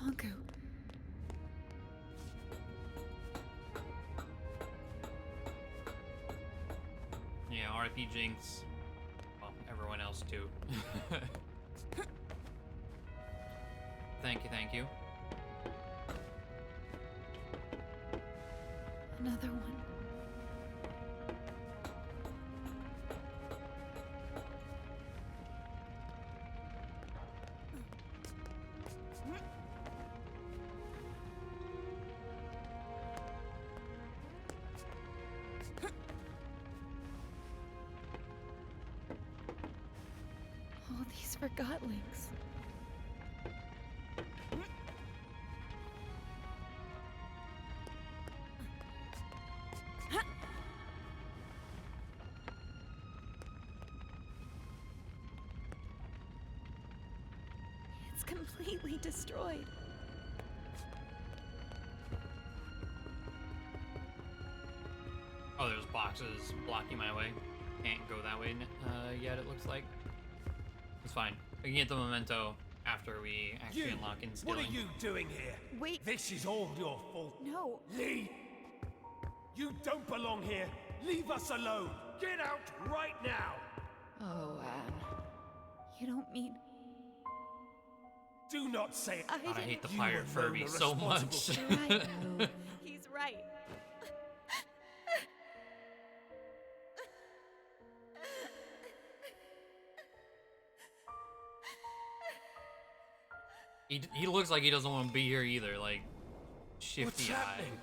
Honku. Yeah, RIP Jinx. Well, everyone else too. Thank you, thank you. Another one. All these Forgotlings. It's completely destroyed. Oh, there's boxes blocking my way. Can't go that way yet, it looks like. It's fine. We can get the memento after we actually unlock instilling. What are you doing here? Wait. This is all your fault. No. Leave! You don't belong here! Leave us alone! Get out right now! Oh, Anne. You don't mean... Do not say it! I God, I hate the You pirate alone Furby are so much. responsible. You're right. No. He's right. He looks like he doesn't want to be here either, like, shifty What's eye. happening?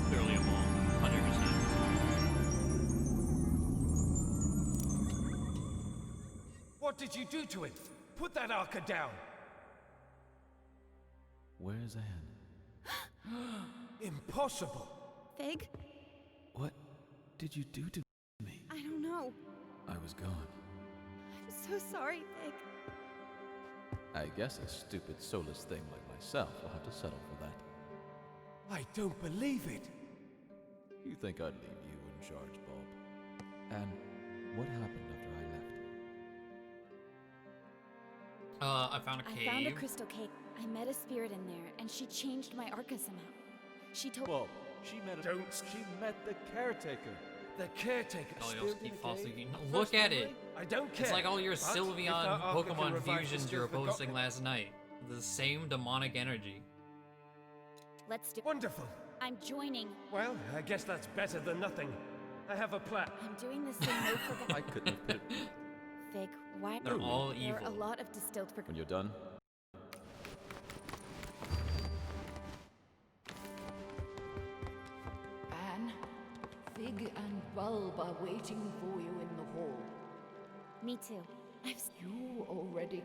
Clearly a mole, 100%. What did you do to him? Put that Arca down! Where's Anne? Impossible! Fig? What did you do to me? I don't know. I was gone. I'm so sorry, Fig. I guess a stupid, soulless thing like myself will have to settle for that. I don't believe it! You think I'd leave you in charge, Bob? And what happened after I left? I found a cave. I found a crystal cake. I met a spirit in there, and she changed my Arca somehow. She told... Bob, she met the caretaker. The caretaker. Elio's keep falsely. Look at it. I don't care. It's like all your but if Sylveon that Arca can Pokemon revive the fusions you were still posting forgotten- last night. The same demonic energy. Let's do... Wonderful. I'm joining. Well, I guess that's better than nothing. I have a plan. I'm doing this thing no forgot... I couldn't have put it. Fig, why... They're all There are a evil. lot of distilled for... When you're done, Anne, Fig and Bulb are waiting for you in the hall. Me too. I've... You already...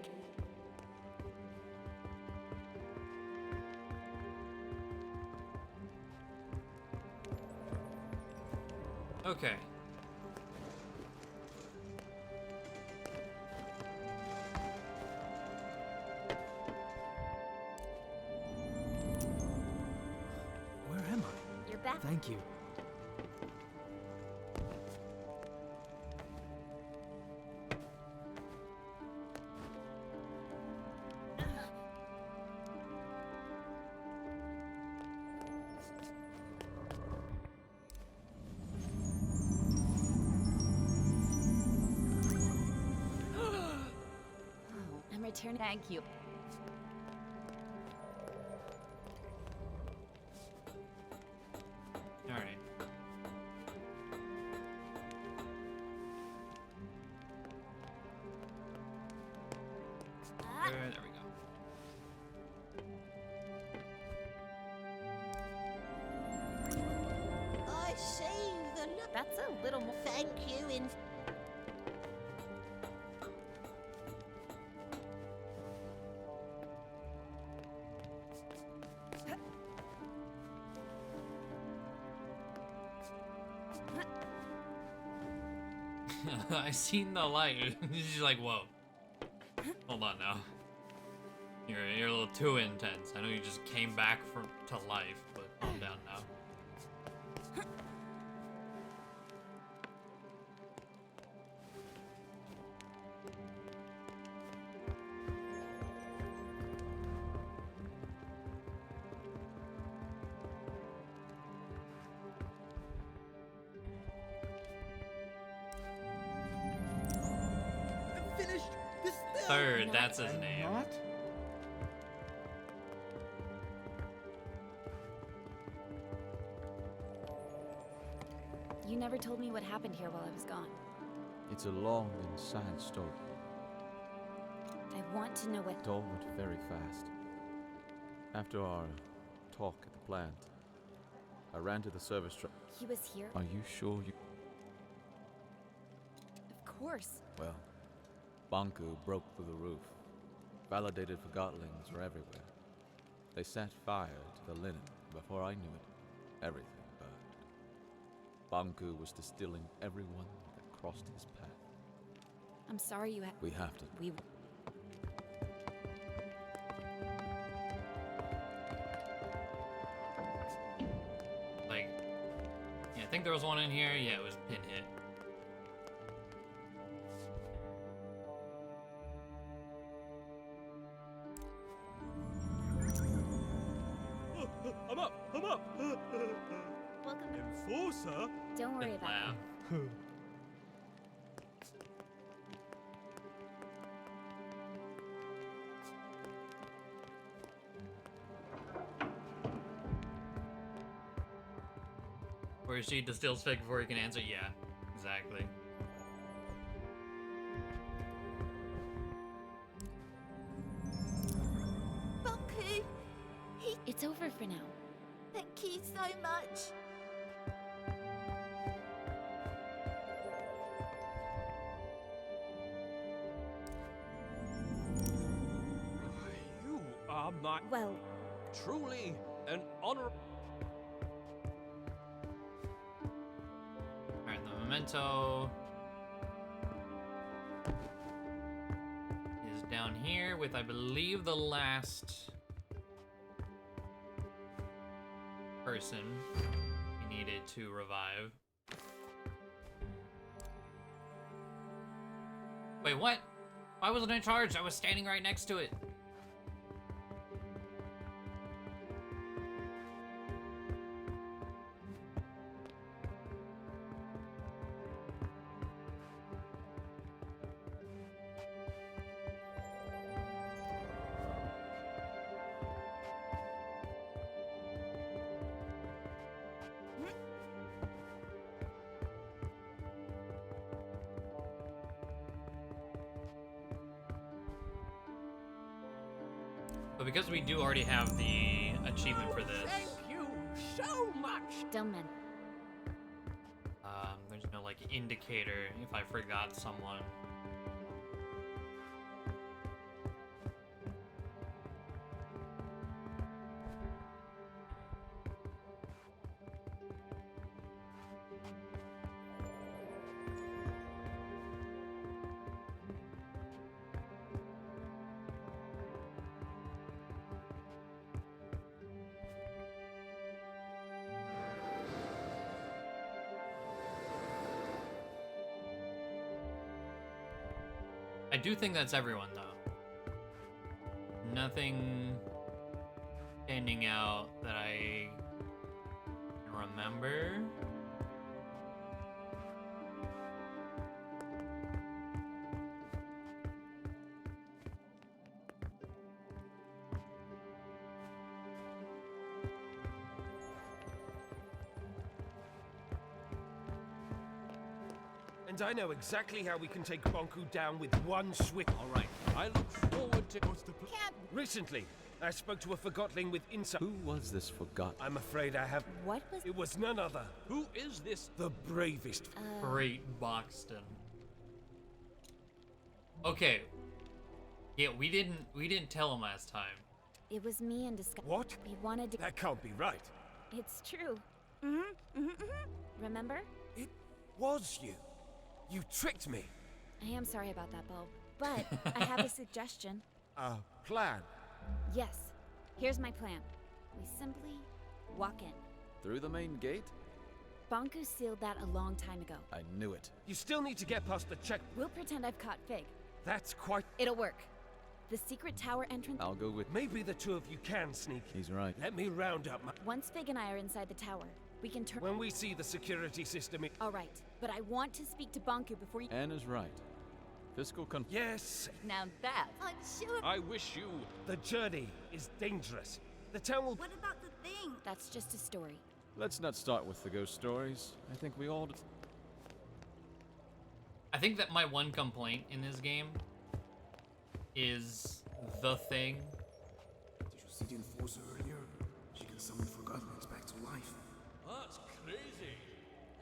Okay. Where am I? You're back. Thank you. I'm returning. Thank you. Alright. There we go. I see the That's a little more... thank you in I seen the light. She's like, whoa. Hold on now. You're a little too intense. I know you just came back to life, but calm down now. I'm finished. This Third, that's his name. Not? You never told me what happened here while I was gone. It's a long and sad story. I want to know what. It all went very fast. After our talk at the plant, I ran to the service truck. He was here? Are you sure you... Of course. Well, Banku broke through the roof. Validated Forgotlings were everywhere. They set fire to the linen. Before I knew it, everything burned. Banku was distilling everyone that crossed his path. I'm sorry you had. We have to... We. Like, yeah, I think there was one in here. Yeah, it was Pinhead. I'm up. Welcome. Enforcer? Don't worry about Laugh. it. Where she distills fig before he can answer? Yeah, exactly. Bunku, It's over for now. thank you so much. You are my Well, truly an honor. Alright, the memento is down here with, I believe, the last person we needed to revive. Wait, what? Why wasn't I charged? I was standing right next to it. But because we do already have the achievement for this, Thank you so much. dumb men. there's no like indicator if I forgot someone. I do think that's everyone, though. Nothing standing out that I can remember. And I know exactly how we can take Banku down with one swift. All right. I look forward to. What's the Can't. Recently, I spoke to a Forgotling with insight. Who was this Forgotten? I'm afraid I have. What was? It was none other. Who is this? The bravest. Great Boxton. Okay. Yeah, we didn't tell him last time. It was me in disguise. What? We wanted to. That can't be right. It's true. Remember? It was you. You tricked me. I am sorry about that, Bo. But I have a suggestion. A plan. Yes. Here's my plan. We simply walk in. Through the main gate? Bonku sealed that a long time ago. I knew it. You still need to get past the check. We'll pretend I've caught Fig. That's quite... It'll work. The secret tower entrance... I'll go with... Maybe the two of you can sneak. He's right. Let me round up my... Once Fig and I are inside the tower, we can turn... When we see the security system... All right, but I want to speak to Bonku before you... Anne is right. Fiscal Yes, Now that... I'm sure. I wish you... the journey is dangerous. The town will... What about the thing? That's just a story. Let's not start with the ghost stories. I think we all... I think that my one complaint in this game is the thing. Did you see the enforcer earlier? She can summon Forgotton Anne back to life. That's crazy.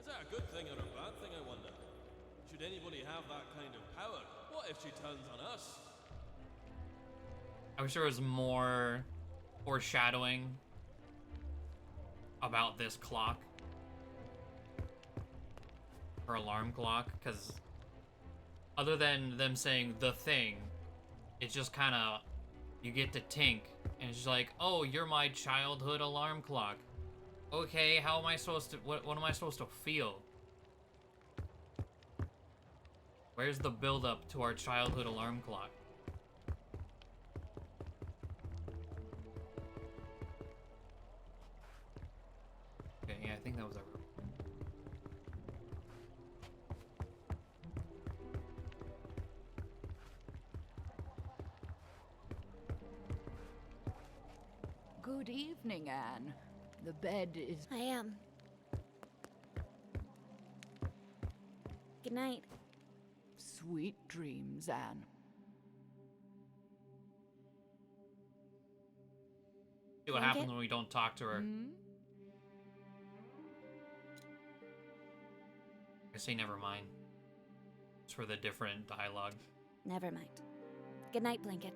Is that a good thing or a bad thing, I wonder? Should anybody have that kind of power? What if she turns on us? I wish there was more foreshadowing about this clock. Her alarm clock, because other than them saying the thing, it's just kind of, you get to Tink, and it's just like, oh, you're my childhood alarm clock. Okay, how am I supposed to, what am I supposed to feel? Where's the build-up to our childhood alarm clock? Okay, yeah, I think that was our... Good evening, Anne. The bed is... I am. Good night. Sweet dreams, Anne. See what Blanket? happens when we don't talk to her. I say never mind. It's for the different dialogue. Never mind. Good night, Blanket.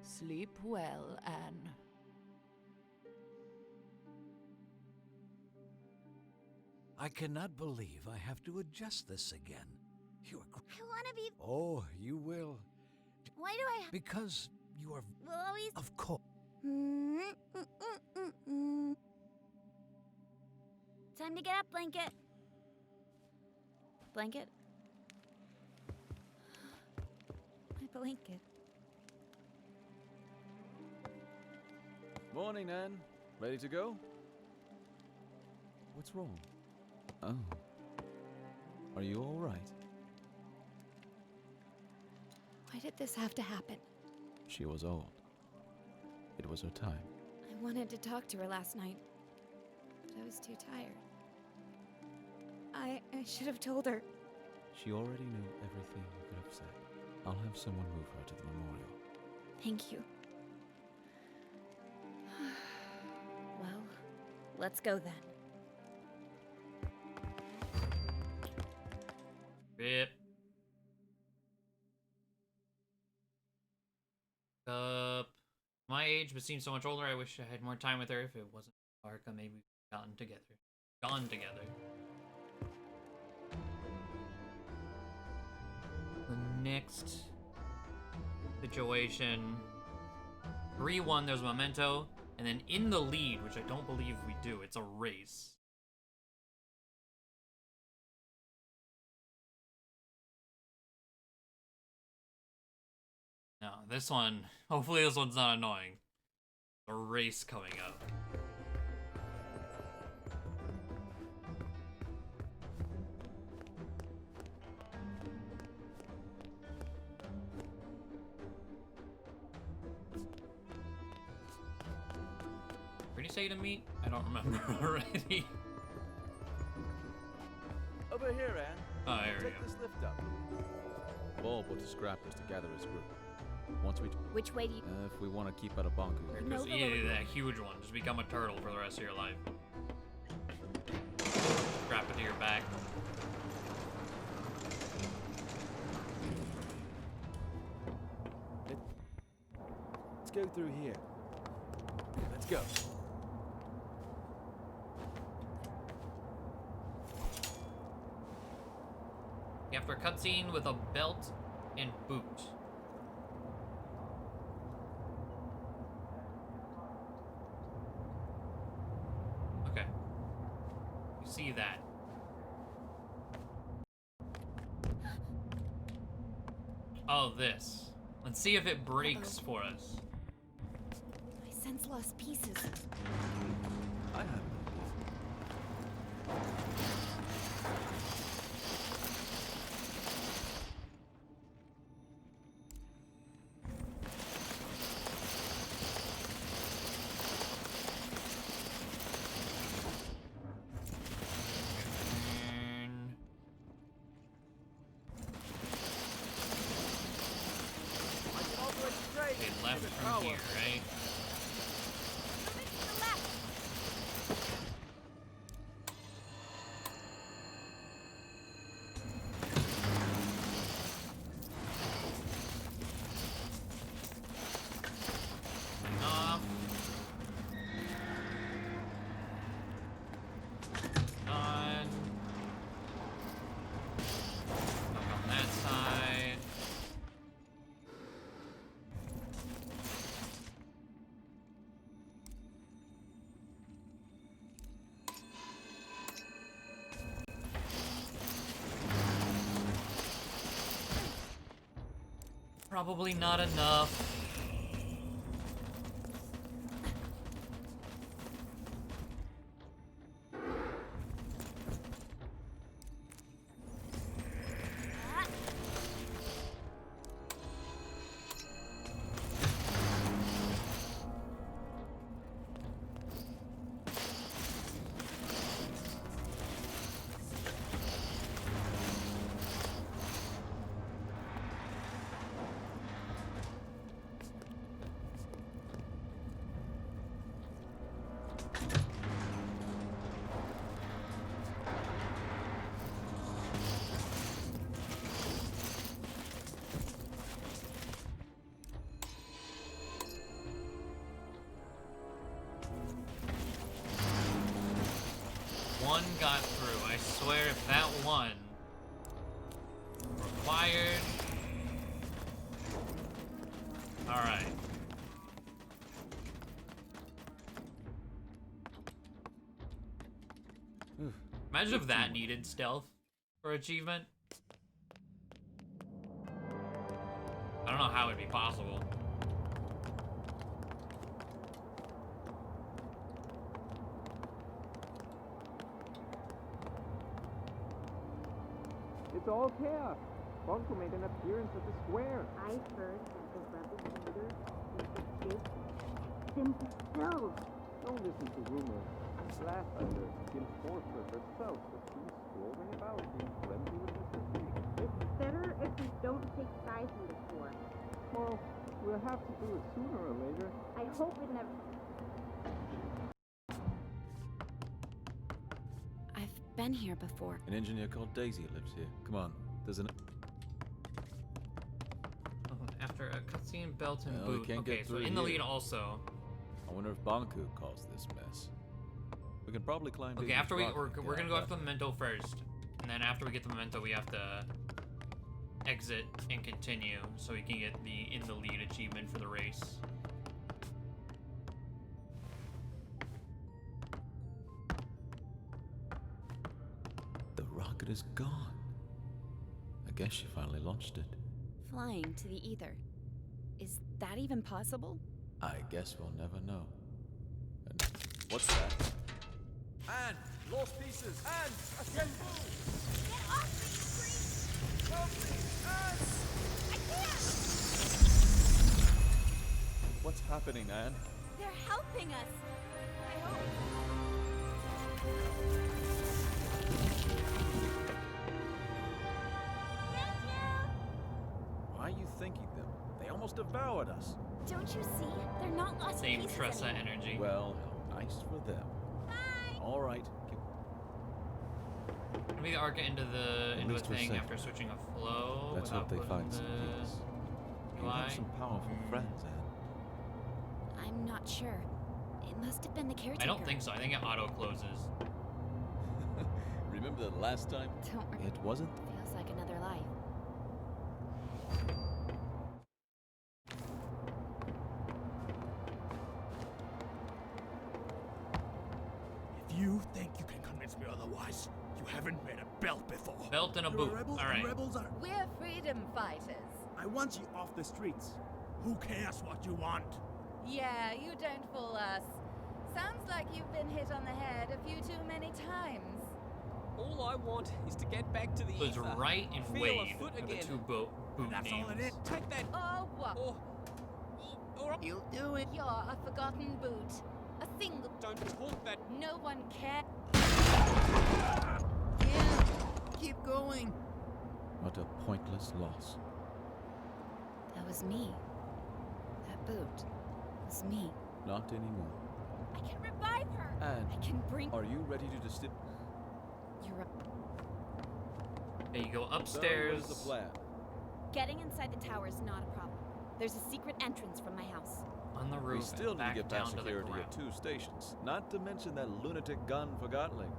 Sleep well, Anne. I cannot believe I have to adjust this again. You are... I want to be. Oh, you will. Why do I? Because you are... Will always. Of course. Time to get up, Blanket. Blanket? My blanket. Morning, Anne. Ready to go? What's wrong? Oh. Are you all right? Why did this have to happen? She was old. It was her time. I wanted to talk to her last night, but I was too tired. I should have told her. She already knew everything you could have said. I'll have someone move her to the memorial. Thank you. Well, let's go then. Rip. My age, but seems so much older. I wish I had more time with her. If it wasn't Arca, maybe we'd gotten together. Gone together. The next situation. 3-1, there's a memento. And then in the lead, which I don't believe we do, it's a race. No, this one, hopefully this one's not annoying. A race coming up. Where did you say to meet? I don't remember already. Over here, Anne. Oh, here we Take go. this lift up. Bulb will scrap us to gather his group. Once we... Which way do you... if we want to keep out of Bonku. Because you that huge one, just become a turtle for the rest of your life. Strap it to your back. Let's go through here. Let's go. After a cutscene with a belt and boot. Oh, this. Let's see if it breaks for us. I sense lost pieces. I have an Okay, left from here, right? Moving to the left. Off. On. Up on that side. Probably not enough. One got through. I swear if that one required. Alright. Imagine if that needed stealth for achievement. I don't know how it'd be possible. It's all chaos. Bunko made an appearance at the square. I heard that the rebel leader is the big himself. Don't listen to rumors. Last I heard, the enforcer herself was seen strolling about, being friendly with Mr. Big. It's better if we don't take sides in this war. Well, we'll have to do it sooner or later. I hope it never... I've been here before. An engineer called Daisy lives here. Come on, there's an... After a cutscene, belt and Well, we boot. can't Okay, get so through in the lead here. also. I wonder if Banku caused this mess. We can probably climb Okay, Daisy's after we're rock and gonna get go out after the memento first, and then after we get the memento, we have to exit and continue so we can get the in the lead achievement for the race. The rocket is gone. I guess she finally launched it. Flying to the ether. Is that even possible? I guess we'll never know. And what's that? Anne! Lost pieces! Anne! Again! Get off me, you creep! Help me! Anne! I can't! What's happening, Anne? They're helping us. I hope. Thank you! Why are you thinking them? They almost devoured us. Don't you see? They're not lost Same pieces Tressa anymore. energy. Well, how nice for them. Bye! All right. Maybe the Arca into the into a least we're thing safe. after switching a flow. Let's without hope they putting find some the peace. You UI. have some powerful friends, Anne. I'm not sure. It must have been the caretaker. I don't think so. I think it auto closes. Remember the last time? Don't worry. It wasn't. Feels like another life. If you think you can convince me otherwise, you haven't made a belt before. Belt and a You're boot. a rebel, All right. and rebels are... We're freedom fighters. I want you off the streets. Who cares what you want? Yeah, you don't fool us. Sounds like you've been hit on the head a few too many times. All I want is to get back to the So it's ether. Wright and Feel Wade a foot are the again. two boot That's names. all it is. Take that. Oh, what? Or You'll do it. You're a forgotten boot. A single. don't talk that. No one cares. Yeah, keep going. What a pointless loss. That was me. That boot was me. Not anymore. I can revive her. And I can bring. are you ready to You're right. Okay, you go So what upstairs. is the plan? Getting inside the tower is not a problem. There's a secret entrance from my house. On the roof We still and need to back get down past to the security ground. at 2 stations. Not to mention that lunatic gun Forgottling.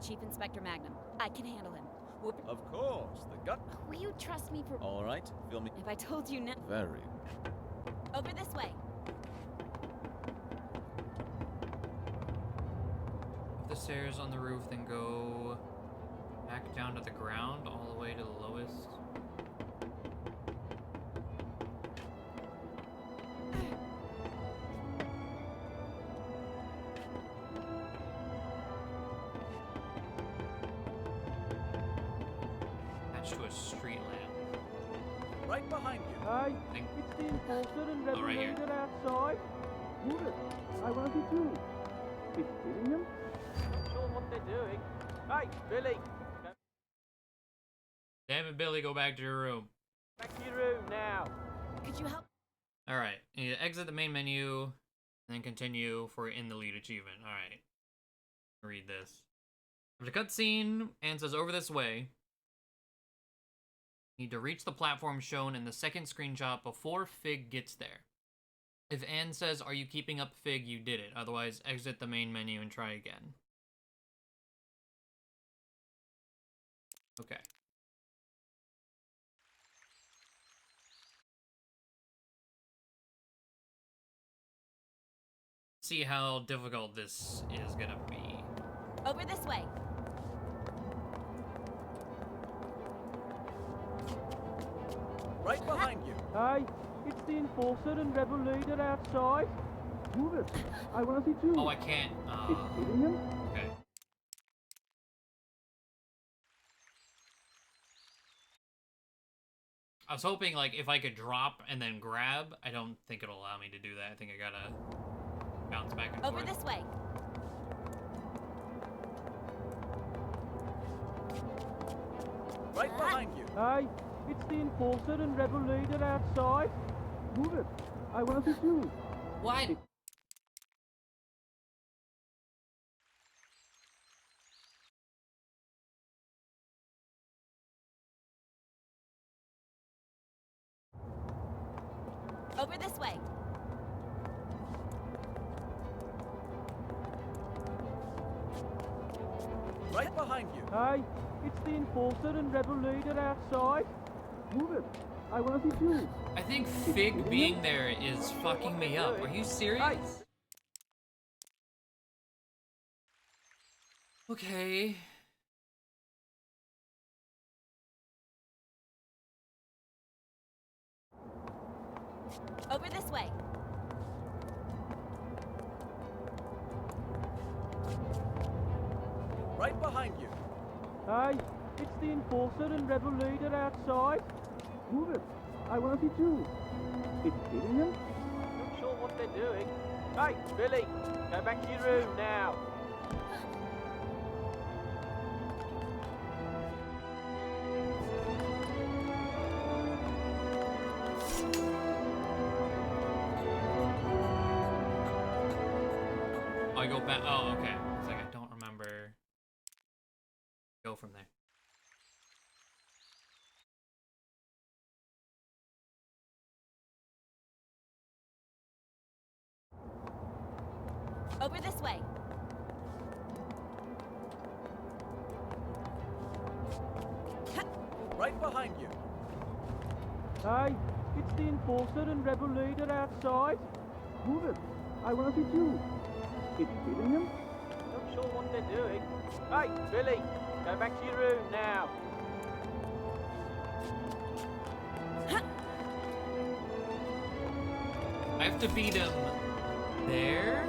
Chief Inspector Magnum, I can handle him. Whoop. Of course, the gut. Will you trust me for? All right, fill me. If I told you now. Very. Over this way. Up the stairs on the roof, then go back down to the ground, all the way to the lowest. Attached to a street lamp. Right behind you. Hi, Think- it's the enforcer and Oh, right here. Revelator outside. Move it. I want to see too. It's killing him. Not sure what they're doing. Hey, Billy. Damn it, Billy, go back to your room. Back to your room now. Could you help? Alright, you exit the main menu, and then continue for in the lead achievement. Alright. Read this. After cutscene, Anne says, over this way. Need to reach the platform shown in the second screenshot before Fig gets there. If Anne says, are you keeping up, Fig, you did it. Otherwise, exit the main menu and try again. Okay. See how difficult this is gonna be. Over this way. Right behind you. Hi, it's the enforcer and Revelator outside. Move it. I want to see too. Oh, I can't. It's killing him. Okay. I was hoping, like, if I could drop and then grab. I don't think it'll allow me to do that. I think I gotta bounce back and Over forth. this way. Right behind you. Hi, it's the enforcer and Revelator outside. Move it. I want to see too. What? Over this way. Right behind you. Hi, it's the enforcer and Revelator outside. Move it. I want to see too. I think Fig being there is fucking me up. Are you serious? Okay. Over this way. Right behind you. Hi, it's the enforcer and Revelator outside. Move it. I want to see too. It's killing him. Not sure what they're doing. Hey, Billy. Go back to your room now. Oh, I go back. Oh, okay. It's like I don't remember. Go from there. Over this way. Right behind you. Hi, it's the enforcer and Revelator outside. Move it. I want to see too. It's killing him. Not sure what they're doing. Hey, Billy. Go back to your room now. have to beat him there?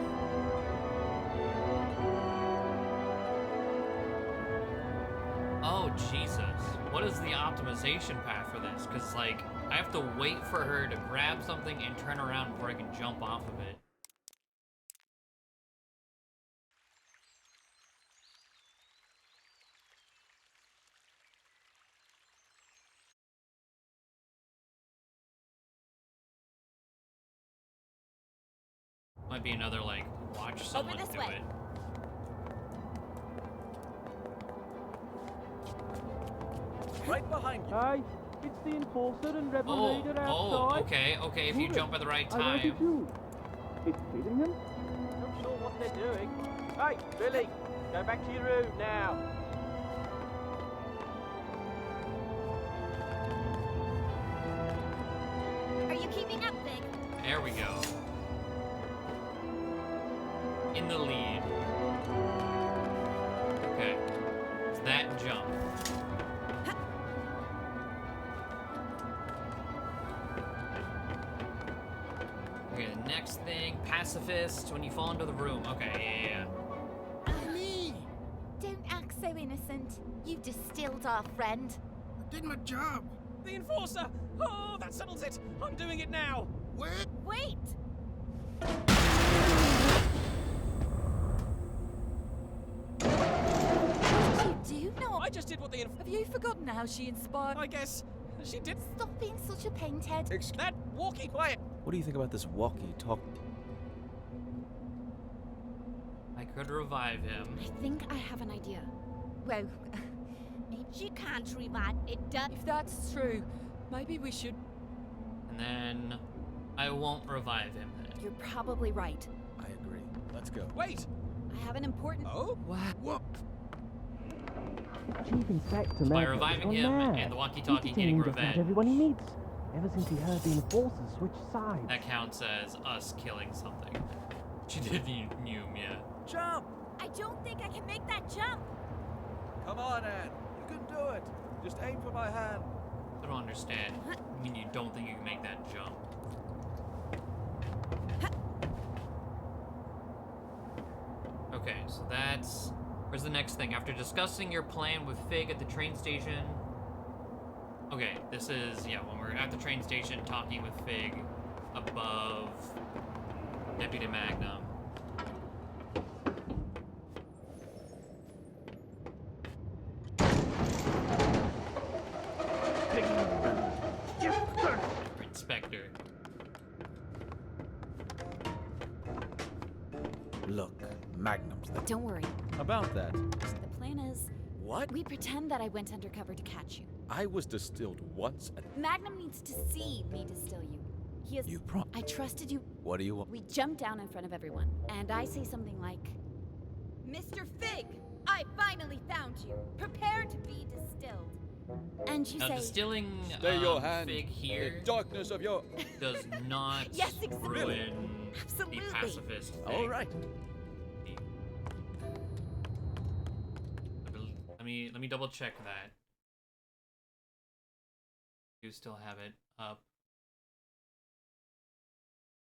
Oh, Jesus. What is the optimization path for this? Because, like, I have to wait for her to grab something and turn around before I can jump off of it. Might be another, like, watch someone this do way. it. Right behind you. Aye, it's the enforcer and rebel Oh, leader oh, outside. okay, if you Move jump it. at the right I want time. to too. It's hitting him. Not sure what they're doing. Hey, Billy, go back to your room now. Are you keeping up, Big? There we go. In the lead. Okay. It's that jump. Okay, the next thing, pacifist, when you fall into the room. Okay, yeah. Don't act so innocent. You distilled our friend. I did my job. The enforcer! Oh, that settles it! I'm doing it now! Wait. Wait! What did you do? No, I just did what the have you forgotten how she inspired? I guess she did. Stop being such a pain, Ted. That walkie quiet. What do you think about this walkie-talkie? I could revive him. I think I have an idea. Well, She can't revive it. Does. if that's true, maybe we should. And then I won't revive him then. You're probably right. I agree. Let's go. Wait. I have an important... Oh? What? Chief Inspector By Magna reviving was him mad. and the walkie-talkie He's getting determined to fight revenge. everyone he meets, ever since he heard the enforcers switch sides. That counts as us killing something. She did Nume, yeah. Jump! I don't think I can make that jump. Come on, Anne. You can do it. Just aim for my hand. I don't understand. I mean, you don't think you can make that jump. Okay, so that's... Where's the next thing? After discussing your plan with Fig at the train station... Okay, this is, yeah, when we're at the train station talking with Fig above Deputy Magnum. Inspector. Look, Magnum's there. Don't worry. About that, The plan is, what? we pretend that I went undercover to catch you. I was distilled once and Magnum needs to see me distill you. He is... you I trusted you. What do you want? We jump down in front of everyone, and I say something like, Mr. Fig, I finally found you. Prepare to be distilled. and you Now, say, distilling Stay your hand Fig here in darkness of your... does not Yes, exactly. ruin Absolutely. the pacifist thing. All right. Let me double check that. You still have it up.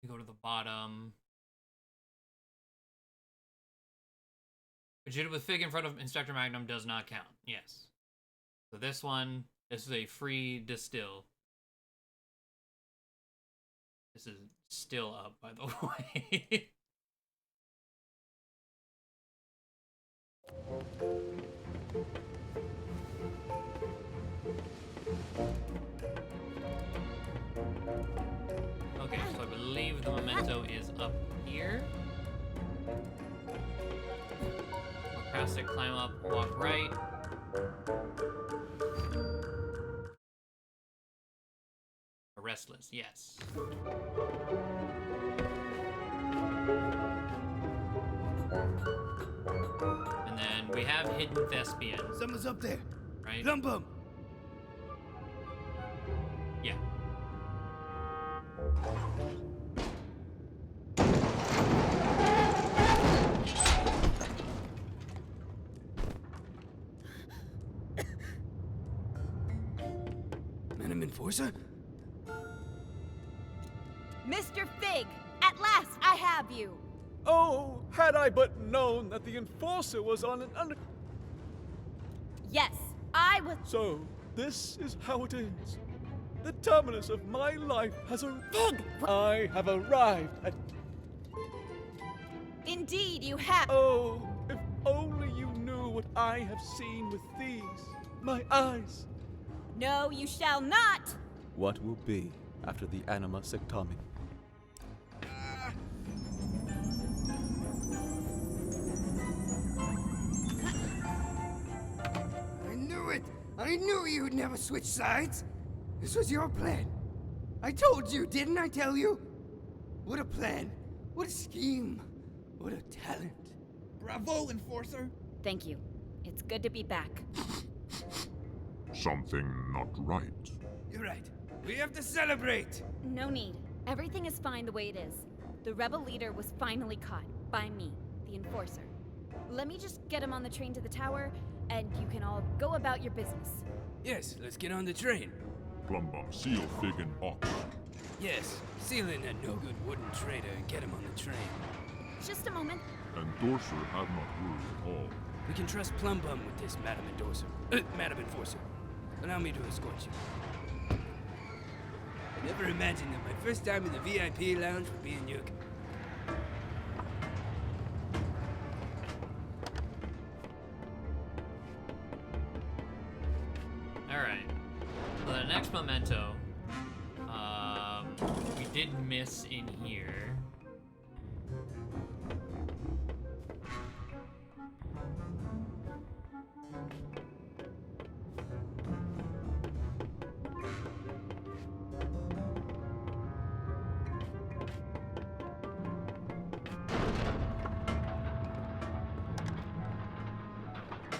You go to the bottom. What you did with Fig in front of Inspector Magnum does not count. Yes. So this one, this is a free distill. This is still up, by the way. Okay, so I believe the memento is up here. Walk past it, climb up, walk right. Restless, yes. And then we have hidden thespian, Someone's up there. right? Lump 'em. Yeah. Madam Enforcer? Mr. Fig, At last, I have you! Oh, had I but known that the Enforcer was on an under... Yes, I was. So, this is how it ends. The terminus of my life has arrived. Fig! I have arrived at... Indeed, you have. Oh, if only you knew what I have seen with these, my eyes. No, you shall not! What will be after the anima sectomy? I knew it! I knew you'd never switch sides! This was your plan. I told you, didn't I tell you? What a plan. What a scheme. What a talent. Bravo, Enforcer! Thank you. It's good to be back. Something not right. You're right. We have to celebrate! No need. Everything is fine the way it is. The rebel leader was finally caught. By me, the Enforcer. Let me just get him on the train to the tower, and you can all go about your business. Yes, let's get on the train. Plumbum, seal Fig and Ox. Yes, seal in that no-good wooden traitor and get him on the train. Just a moment. Endorser have not worried at all. We can trust Plumbum with this, Madam Endorser. Madam Enforcer. Allow me to escort you. Never imagined that my first time in the VIP lounge would be in your... Alright. So the next memento, we did miss in here.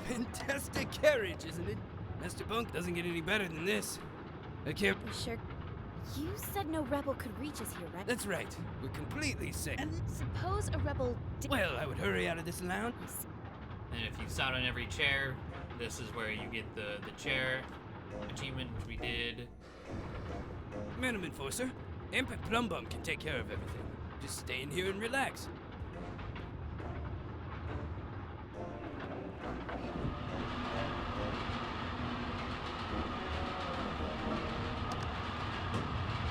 Fantastic carriage, isn't it? Master Bunk doesn't get any better than this. I can't... Sure. You said no rebel could reach us here, right? That's right. We're completely safe. And suppose a rebel Well, I would hurry out of this lounge. And if you sat on every chair, this is where you get the chair achievement, which we did. Madam Enforcer, Imp and Plumbum can take care of everything. Just stay in here and relax.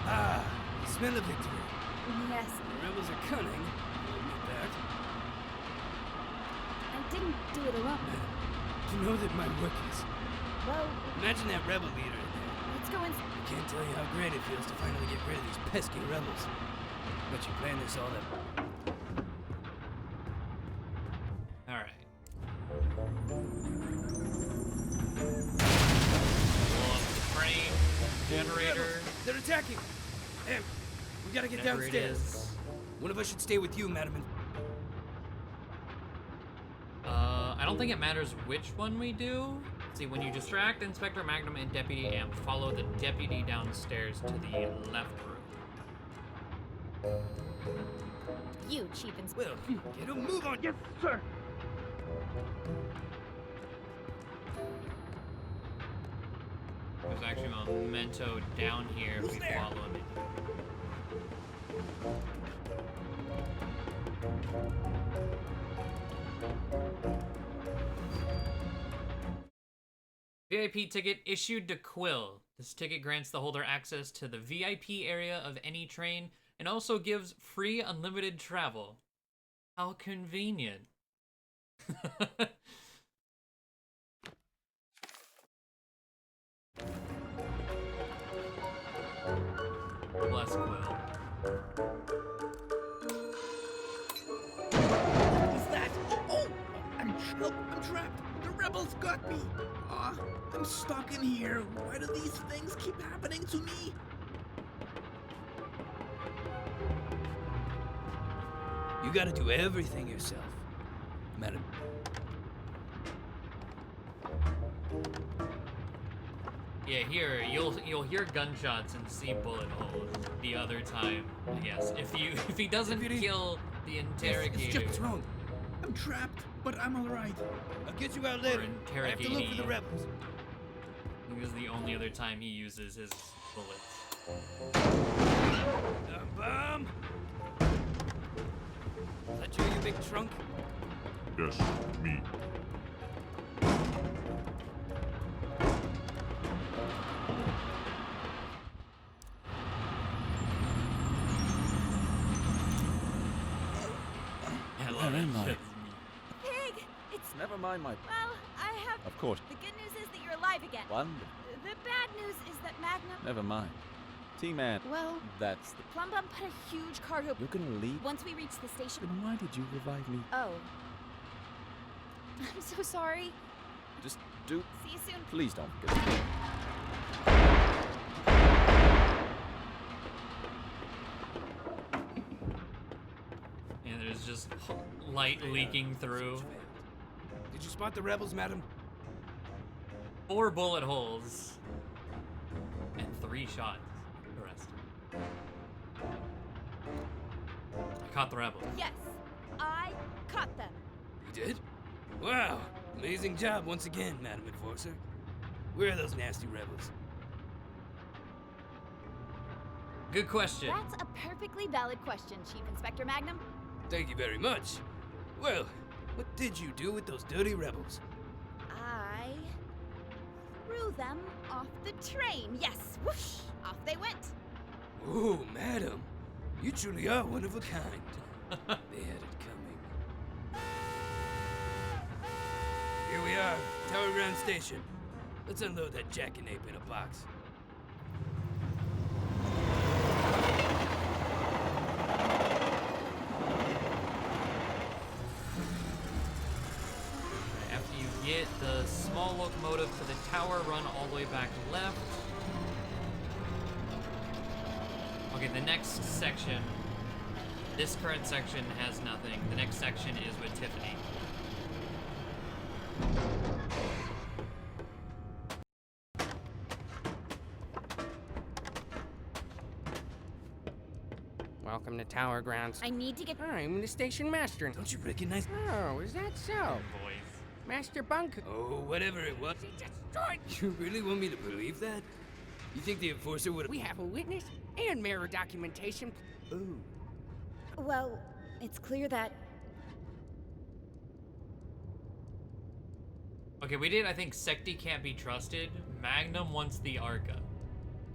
Ah, the smell of victory. Yes. The rebels are cunning. I'll admit that. I didn't do it alone. To know that my work is... Well, Imagine that rebel leader in there. let's go in. I can't tell you how great it feels to finally get rid of these pesky rebels. Bet you planned this all up. Alright. Blow up the train, generator. They're attacking! Hey, we gotta get Whatever it downstairs. is. One of us should stay with you, Madam. I don't think it matters which one we do. See, when you distract Inspector Magnum and Deputy Amp, follow the deputy downstairs to the left room. You, Chief Inspector. Well, get a move on. Yes, sir. There's actually a memento down here if we follow him in. VIP ticket issued to Quill. This ticket grants the holder access to the VIP area of any train and also gives free unlimited travel. How convenient. Bless Quill. What was that? Oh! I'm trapped! The rebels got me! I'm stuck in here. Why do these things keep happening to me? You gotta do everything yourself, Madam. Yeah, here you'll hear gunshots and see bullet holes. The other time, yes, if he doesn't kill the interrogator. It's just wrong. I'm trapped, but I'm alright. I'll get you out later. I have to look for the rebels. I think this is the only other time he uses his bullets. Bomb! Is that you, you big trunk? Yes, me. Where am I? Pig! It's. Never mind my... Well, I have. Of course. The good news is that you're alive again. Wonderful. The bad news is that Magnum. Never mind. T-Man. Well, That's the... Plum Bum put a huge cargo. You're gonna leave? Once we reach the station. Then why did you revive me? Oh. I'm so sorry. Just do... See you soon. Please don't forget. And there's just light leaking through. Did you spot the rebels, madam? 4 bullet holes. And 3 shots. The rest. I caught the rebels. Yes, I caught them. You did? Wow. Amazing job once again, Madam Enforcer. Where are those nasty rebels? Good question. That's a perfectly valid question, Chief Inspector Magnum. Thank you very much. Well, what did you do with those dirty rebels? I threw them off the train. Yes, whoosh, off they went. Oh, madam. You truly are one of a kind. They had it coming. Here we are, Tower Ground Station. Let's unload that jackknape in a box. After you get the small locomotive to the tower, run all the way back left. Okay, the next section, this current section has nothing. The next section is with Tiffany. Welcome to Tower Grounds. I need to get. I'm the station master. Don't you recognize? Oh, is that so? Voice. Master Bunk. Oh, whatever it was. You really want me to believe that? You think the Enforcer would have... We have a witness and mirror documentation. Ooh. Well, it's clear that. Okay, we did, I think, Secti can't be trusted. Magnum wants the Arca.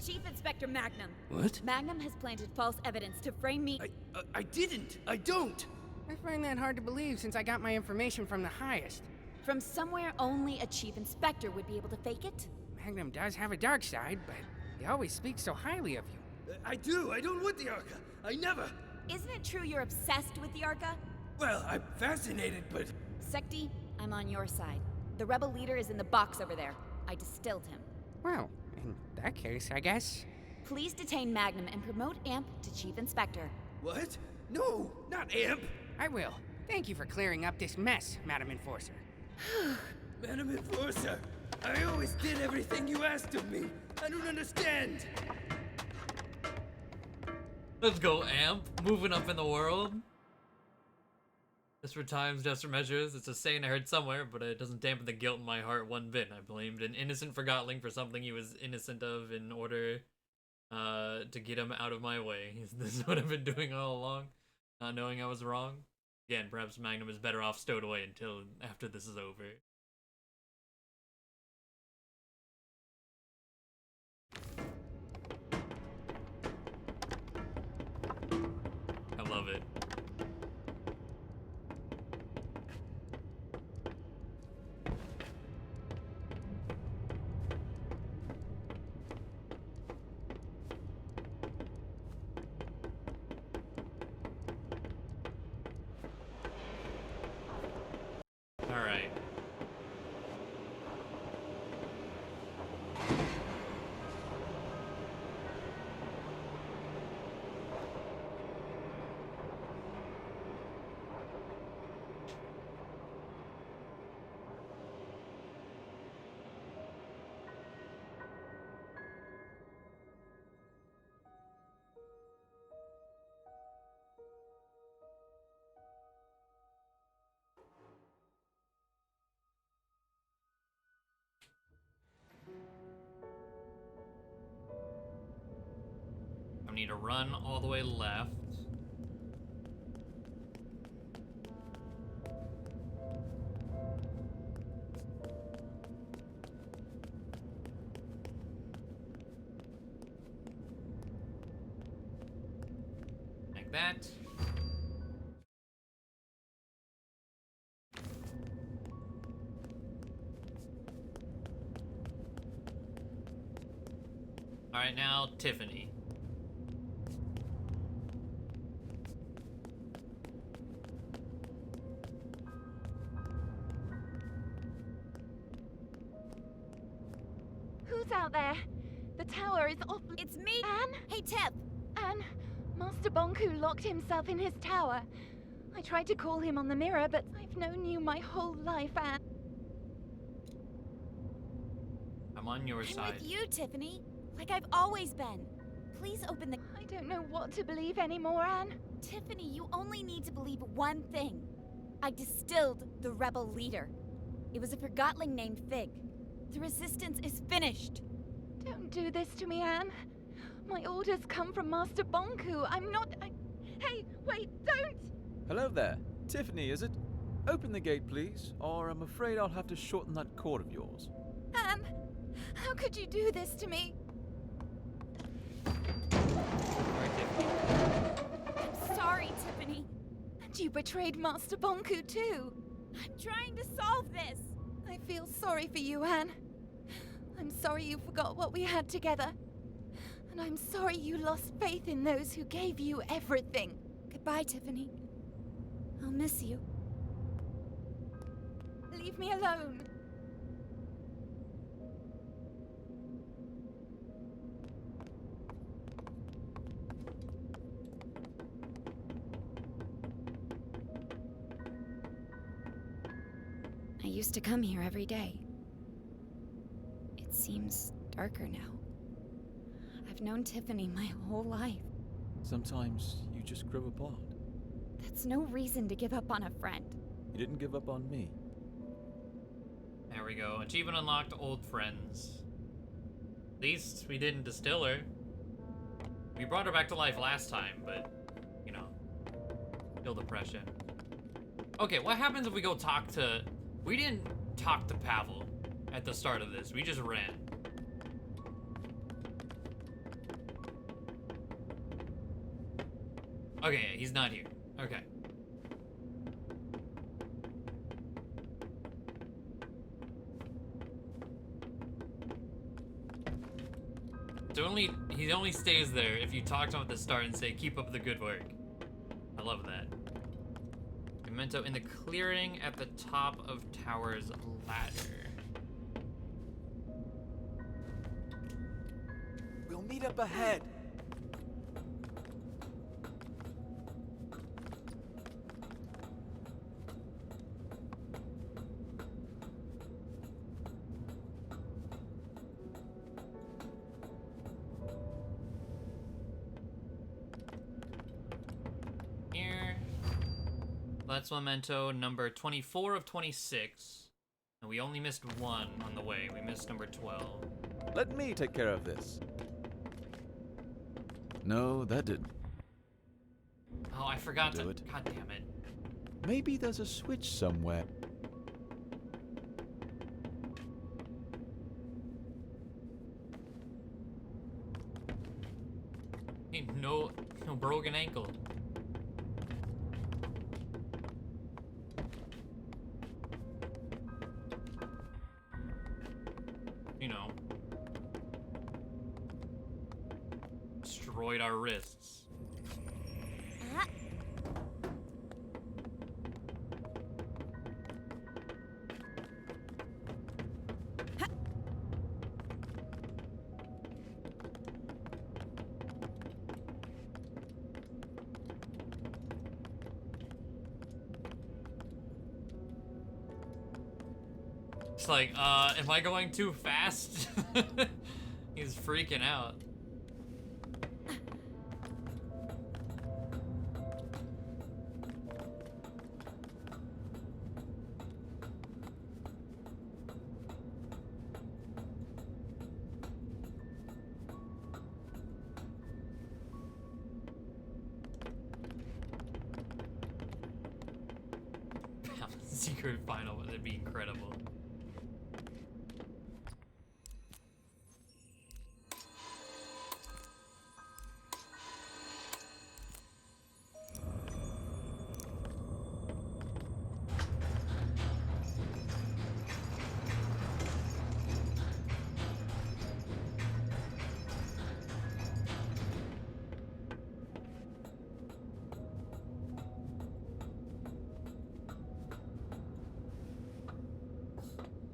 Chief Inspector Magnum. What? Magnum has planted false evidence to frame me. I didn't. I don't. I find that hard to believe since I got my information from the highest. From somewhere only a chief inspector would be able to fake it? Magnum does have a dark side, but he always speaks so highly of you. I do. I don't want the Arca. I never. Isn't it true you're obsessed with the Arca? Well, I'm fascinated, but... Secti, I'm on your side. The rebel leader is in the box over there. I distilled him. Well, in that case, I guess. Please detain Magnum and promote Amp to Chief Inspector. What? No, not Amp. I will. Thank you for clearing up this mess, Madam Enforcer. Madam Enforcer, I always did everything you asked of me. I don't understand. Let's go, Amp. Moving up in the world. Just for times, just for measures. It's a saying I heard somewhere, but it doesn't dampen the guilt in my heart one bit. I blamed an innocent Forgotling for something he was innocent of in order to get him out of my way. This is what I've been doing all along, not knowing I was wrong. Again, perhaps Magnum is better off stowed away until after this is over. I love it. All right. I need to run all the way left. like that. Alright, now Tiffany. Who's out there? The tower is off. It's me! Anne? Hey, Tiff! Anne, Master Bonku locked himself in his tower. I tried to call him on the mirror, but I've known you my whole life, Anne. I'm on your I'm side. with you, Tiffany. Like I've always been. Please open the... I don't know what to believe anymore, Anne. Tiffany, you only need to believe one thing. I distilled the rebel leader. It was a Forgotling named Fig. The resistance is finished. Don't do this to me, Anne. My orders come from Master Bonku. I'm not... Hey, wait, don't! Hello there. Tiffany, is it? Open the gate, please, or I'm afraid I'll have to shorten that cord of yours. Anne, how could you do this to me? I'm sorry, Tiffany. And you betrayed Master Bonku, too. I'm trying to solve this. I feel sorry for you, Anne. I'm sorry you forgot what we had together. And I'm sorry you lost faith in those who gave you everything. Goodbye, Tiffany. I'll miss you. Leave me alone. I used to come here every day. It seems darker now. I've known Tiffany my whole life. Sometimes you just grow apart. That's no reason to give up on a friend. You didn't give up on me. There we go. Achievement unlocked, old friends. At least we didn't distill her. We brought her back to life last time, but, you know, still depression. Okay, what happens if we go talk to... We didn't talk to Pavel at the start of this. We just ran. Okay, he's not here. Okay. So he only stays there if you talk to him at the start and say, keep up the good work. I love that. Memento in the clearing at the top of Tower's ladder. We'll meet up ahead. That's memento number 24 of 26. And we only missed one on the way. We missed number 12. Let me take care of this. No, that didn't. Oh, I forgot to... Do it. God damn it. Maybe there's a switch somewhere. No broken ankle. You know, destroyed our wrists. It's like, am I going too fast? He's freaking out. Secret final, that'd be incredible.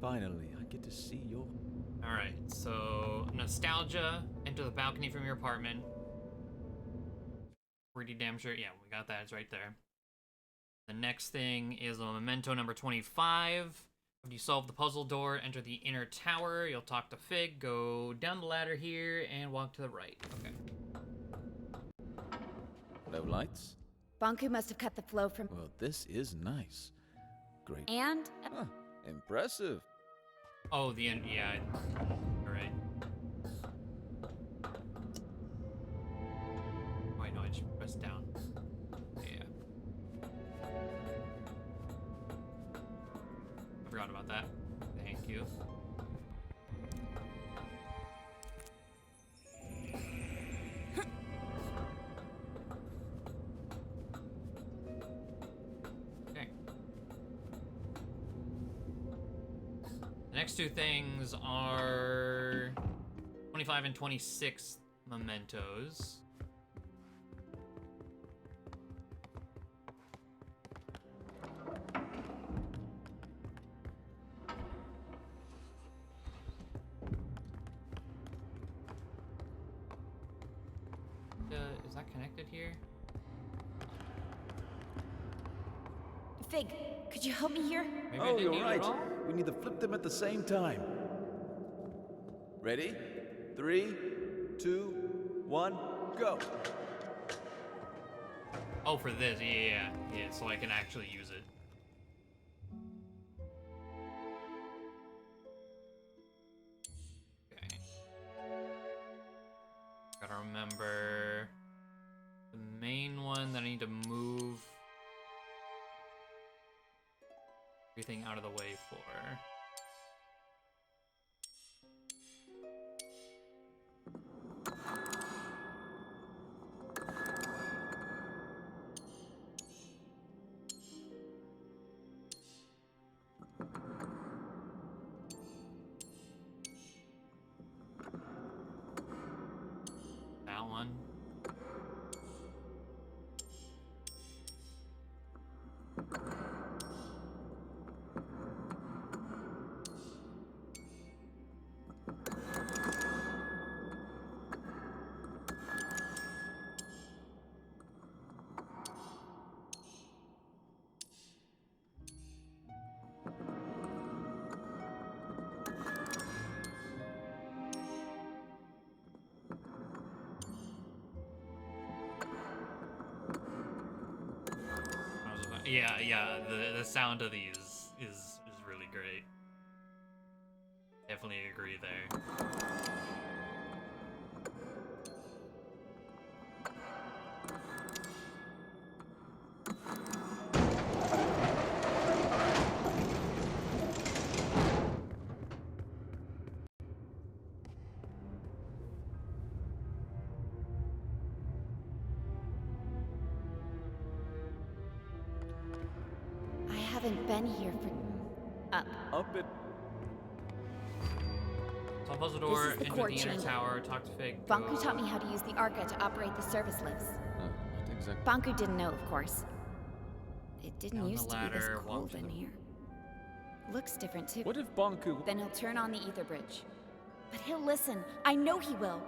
Finally, I get to see your... Alright, so nostalgia, enter the balcony from your apartment. Pretty damn sure, yeah, we got that, it's right there. The next thing is a memento number 25. When you solve the puzzle door, enter the inner tower, you'll talk to Fig, go down the ladder here, and walk to the right. Okay. No lights? Banku must have cut the flow from... Well, this is nice. Great. And... Huh, impressive. Oh, the end, yeah, alright. Wait, no, I just pressed down. Yeah. I forgot about that. Thank you. Okay. The next two things are 25 and 26 mementos. Is that connected here? Fig, could you help me here? Maybe I Oh, didn't you're need it at right. all? We need to flip them at the same time. Ready? 3, 2, 1, go. Oh, for this, yeah, so I can actually use it. Okay. Gotta remember the main one that I need to move everything out of the way for. That one. Yeah, the sound of these is really great. Definitely agree there. I haven't been here for... Up it. Solve puzzle door, This is the enter core the inner chamber. tower, talk to Fig. Banku go- taught me how to use the Arca to operate the service lifts. Not exactly. Banku didn't know, of course. It didn't Down the used to be this ladder, walk cold to in the- here. Looks different too. What if Banku... Then he'll turn on the ether bridge. But he'll listen. I know he will.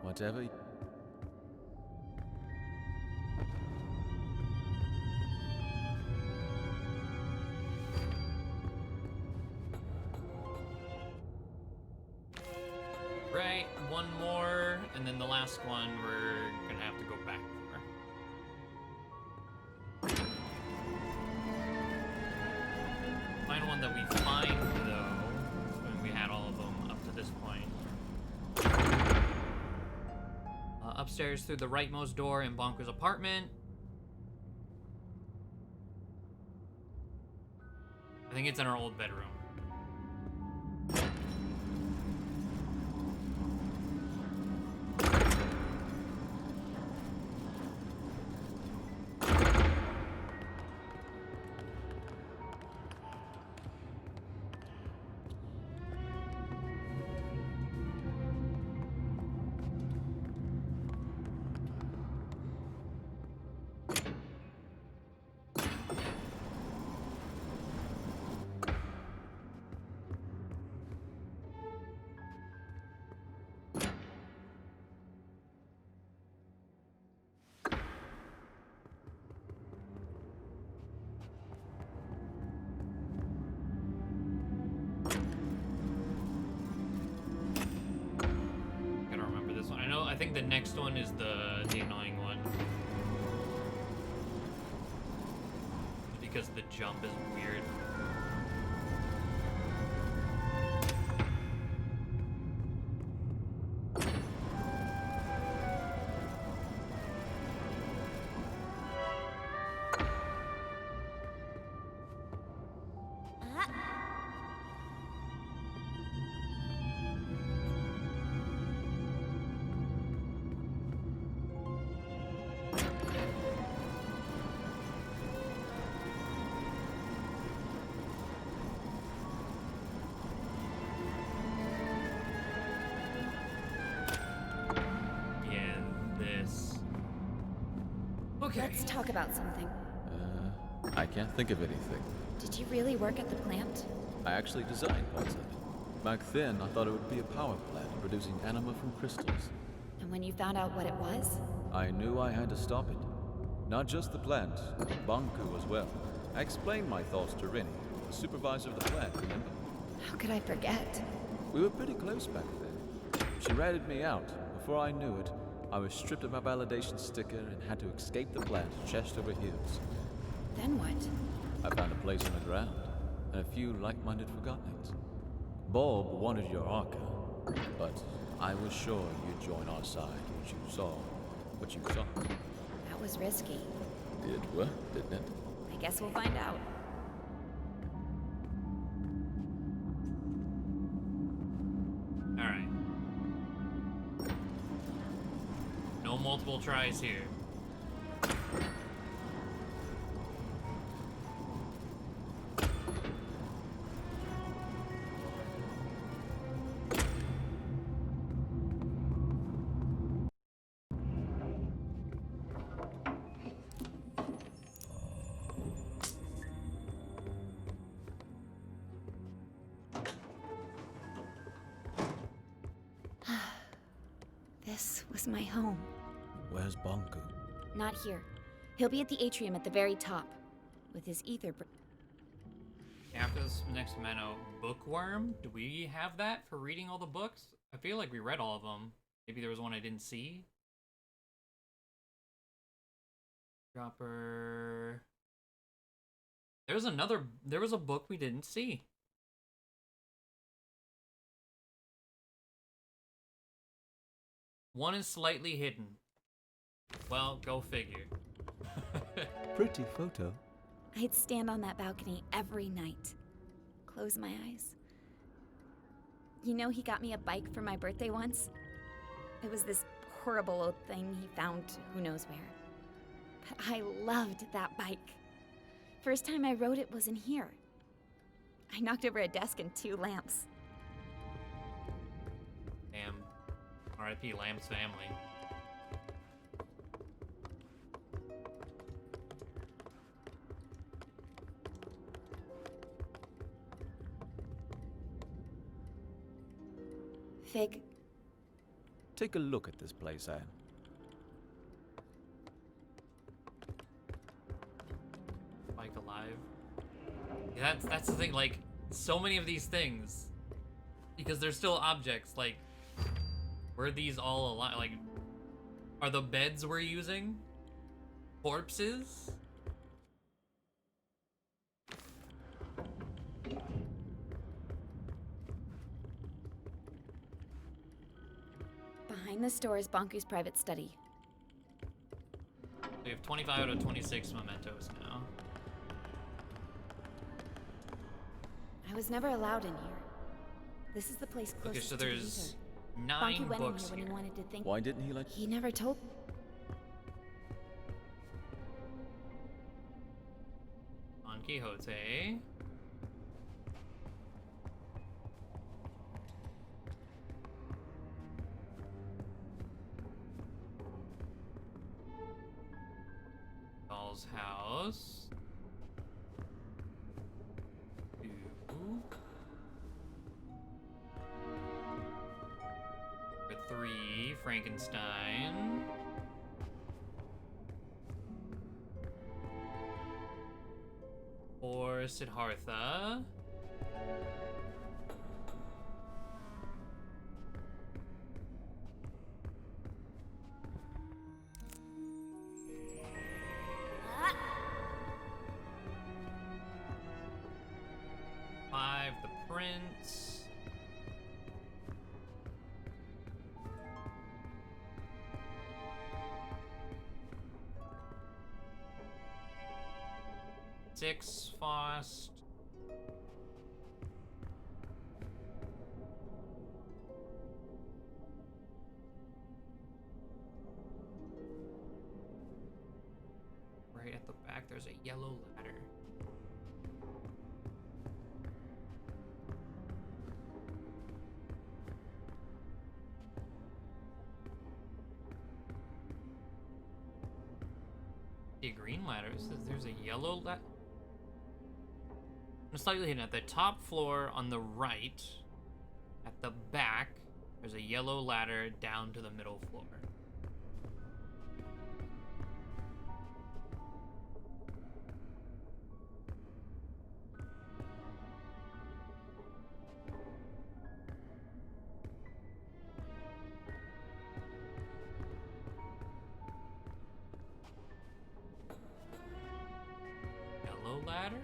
Whatever... Right, one more, and then the last one we're gonna have to go back for. Final one that we find, though, when we had all of them up to this point. Upstairs through the rightmost door in Bonku's apartment. I think it's in our old bedroom. think the next one is the annoying one. Because the jump is weird. Okay. Let's talk about something. I can't think of anything. Did you really work at the plant? I actually designed parts of it. Back then, I thought it would be a power plant producing anima from crystals. And when you found out what it was? I knew I had to stop it. Not just the plant, but Banku as well. I explained my thoughts to Rini, the supervisor of the plant, remember? How could I forget? We were pretty close back then. She ratted me out. Before I knew it, I was stripped of my validation sticker and had to escape the plant chest over heels. Then what? I found a place on the ground, and a few like-minded Forgottonings. Bob wanted your Arca, but I was sure you'd join our side once you saw what you saw. That was risky. It was, didn't it? I guess we'll find out. Alright. No multiple tries here. This was my home. Where's Banku? Not here. He'll be at the atrium at the very top, with his ether. After this next meno, bookworm? Do we have that for reading all the books? I feel like we read all of them. Maybe there was one I didn't see. Dropper. There was a book we didn't see. One is slightly hidden. Well, go figure. Pretty photo. I'd stand on that balcony every night. Close my eyes. You know, he got me a bike for my birthday once. It was this horrible old thing he found who knows where. But I loved that bike. First time I rode it was in here. I knocked over a desk and 2 lamps. Damn. R.I.P. Lamb's family. Fig. Take a look at this place, Anne. Like alive. Yeah, that's the thing, like, so many of these things, because they're still objects, like, were these all alive? Like, are the beds we're using corpses? Behind the store is Banku's private study. We have 25 out of 26 mementos now. I was never allowed in here. This is the place closest Okay, so to the there's ether. 9 Banku went in books here when here. he wanted to think. Why didn't he let... He never told. Don Quixote. Doll's house. 2. For 3, Frankenstein. 4, Siddhartha. 6 Fost. Right at the back, there's a yellow ladder. A green ladder. There's a yellow ladder. I'm slightly hidden at the top floor on the right. At the back, there's a yellow ladder down to the middle floor. Yellow ladder?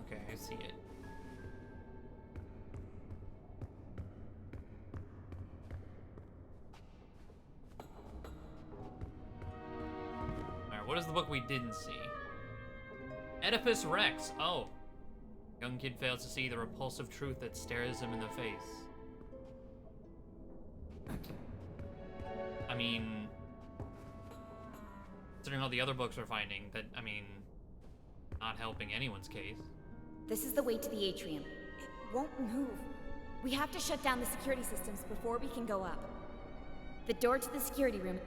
Okay, I see it. Alright, what is the book we didn't see? Oedipus Rex. Oh. Young kid fails to see the repulsive truth that stares him in the face. I mean, considering all the other books we're finding, that, I mean, not helping anyone's case. This is the way to the atrium. It won't move. We have to shut down the security systems before we can go up. The door to the security room.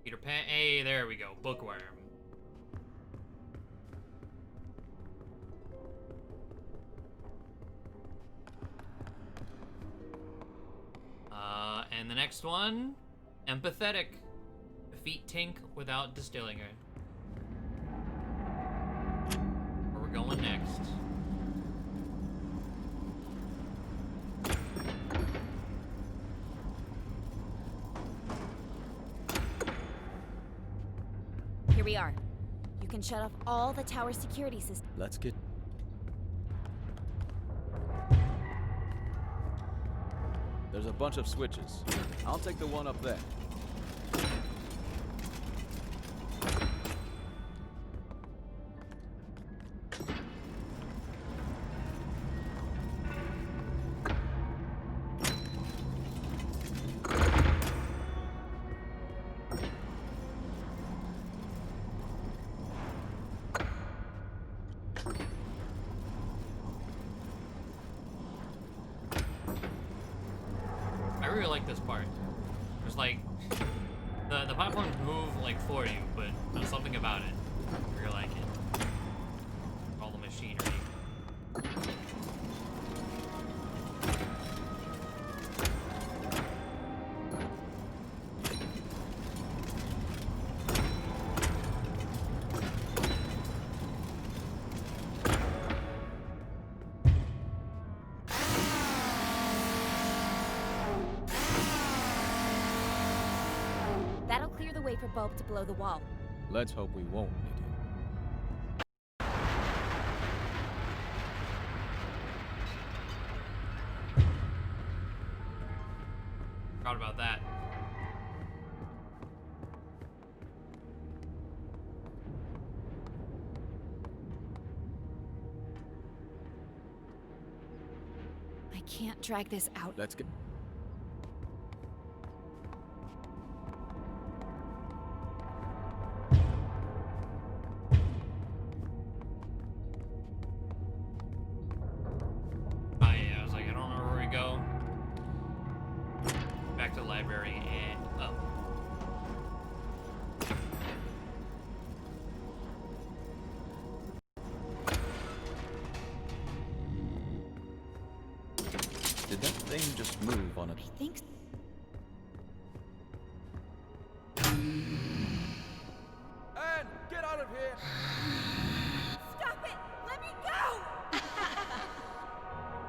Peter Pan. Hey, there we go. Bookworm. And the next one, empathetic. Defeat Tink without distilling her. Where we're going next. Here we are. You can shut off all the tower security systems. Let's get... There's a bunch of switches. I'll take the one up there. I really like this part. There's like the platforms move like for you, but there's something about it. I really like it. All the machinery. That'll clear the way for Bulb to blow the wall. Let's hope we won't need him. Forgot about that. I can't drag this out. Let's get... I was like, I don't know where we go. Back to the library and up. Did that thing just move on it? I think so. Anne, get out of here! Stop it! Let me go!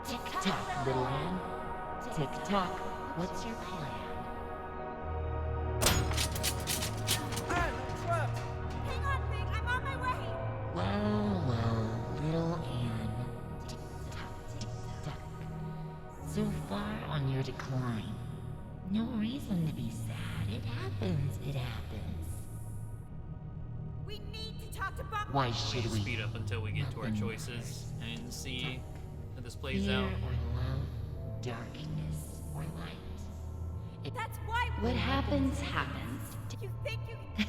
Tick-tock, little Anne. Tick-tock, what's your plan? Anne, I'm trapped! Hang on, Fig, I'm on my way! Well, little Anne. Tick-tock, tick-tock. So far on your decline. No reason to be sad. It happens, it happens. We need to talk to Buck. Why should we? Speed up until we get to our choices and see how this plays Fear out. or love, darkness or light. That's why What happens, happens. you think you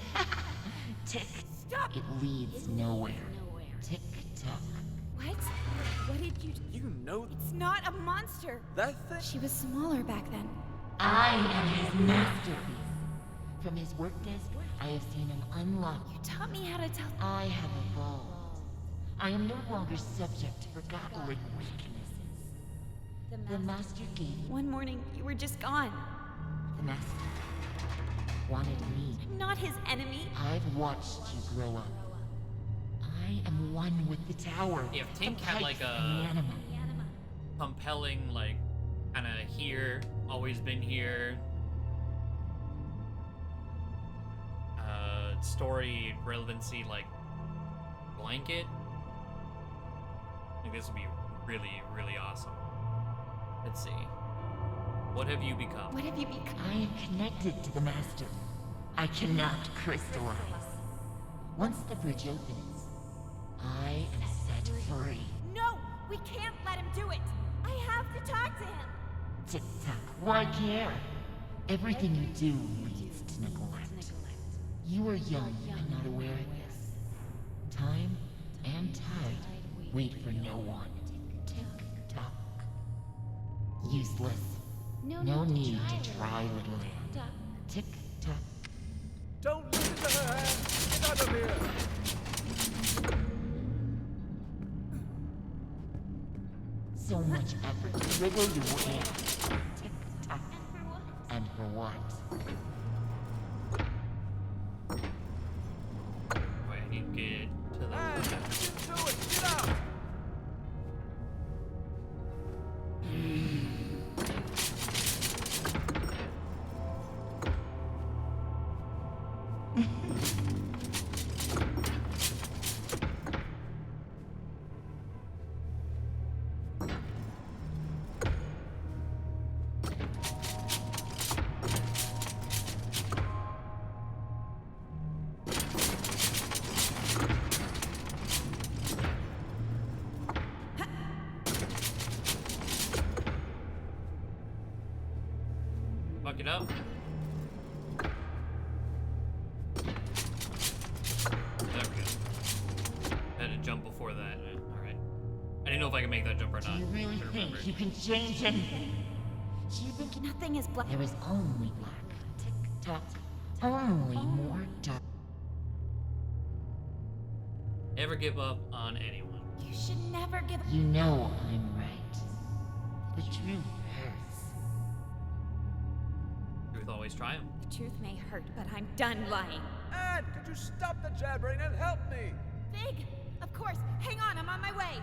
Tick. Stop! It leads nowhere. Tick tock. What? What did you do? You know It's not a monster. that thing? She was smaller back then. I am his masterpiece. From his work desk, I have seen him unlock. You taught me how to tell. I have evolved. I am no longer subject to forgotten weaknesses. The master gave me. One morning, you were just gone. The master wanted me. I'm not his enemy. I've watched you grow up. I am one with the tower. Yeah, if Tink the had like pipes and the a anima. compelling, like, kind of here, always been here, story relevancy, like, blanket, I think this would be really, really awesome. Let's see. What have you become? What have you become? I am connected to the master. I cannot crystallize. Once the bridge opens, I am set free. No! We can't let him do it! I have to talk to him! Tick-tock, why care? Everything you do leads to neglect. You are young and not aware of this. Time and tide wait for no one. Tick-tock. Useless. No need to try, little Anne. Tick-tock. Don't listen to her, Anne! Get out of here! So much effort to wriggle your way out. Tick-tock. And for what? Wait, I need to get to the Anne, you can do it! Get out! fuck it up. There we go. I had to jump before that. Alright. I didn't know if I could make that jump or not. Do you really Couldn't remember. think you can change anything? Do you think nothing is black? There is only black. Tick-tock. Only more dark. Never give up on anyone. You should never give up. You know I'm right. The truth hurts. Truth always triumphs. The truth may hurt, but I'm done lying. Anne, could you stop the jabbering and help me? Fig! Of course! Hang on, I'm on my way!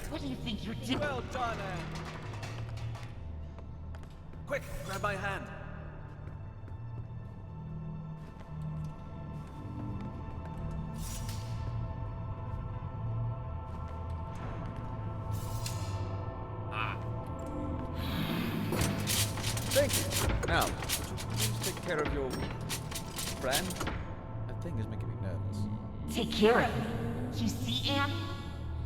What do you think you're doing? Well done, Anne. Quick, grab my hand. Ah. Thank you. Now, would you please take care of your friend? That thing is making me nervous. Take care of me. You see, Anne?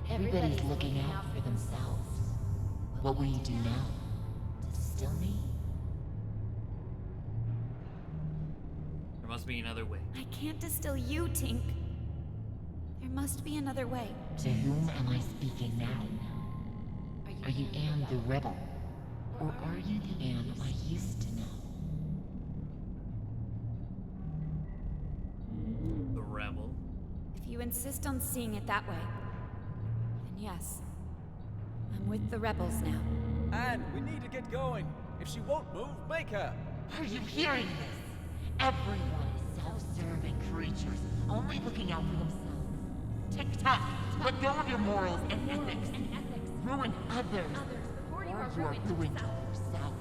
Everybody's looking out for themselves. What will you do now? Distill me? There must be another way. I can't distill you, Tink. There must be another way. To whom am I speaking now? Are you Anne the rebel? Or are you the Anne I used to know? The rebel. If you insist on seeing it that way, then yes. I'm with the rebels now. Anne, we need to get going. If she won't move, make her. Are you hearing this? Everyone is self-serving creatures, only looking out for themselves. Tick-tock, let go of your morals and ethics. Ruin others, or you are ruined yourself.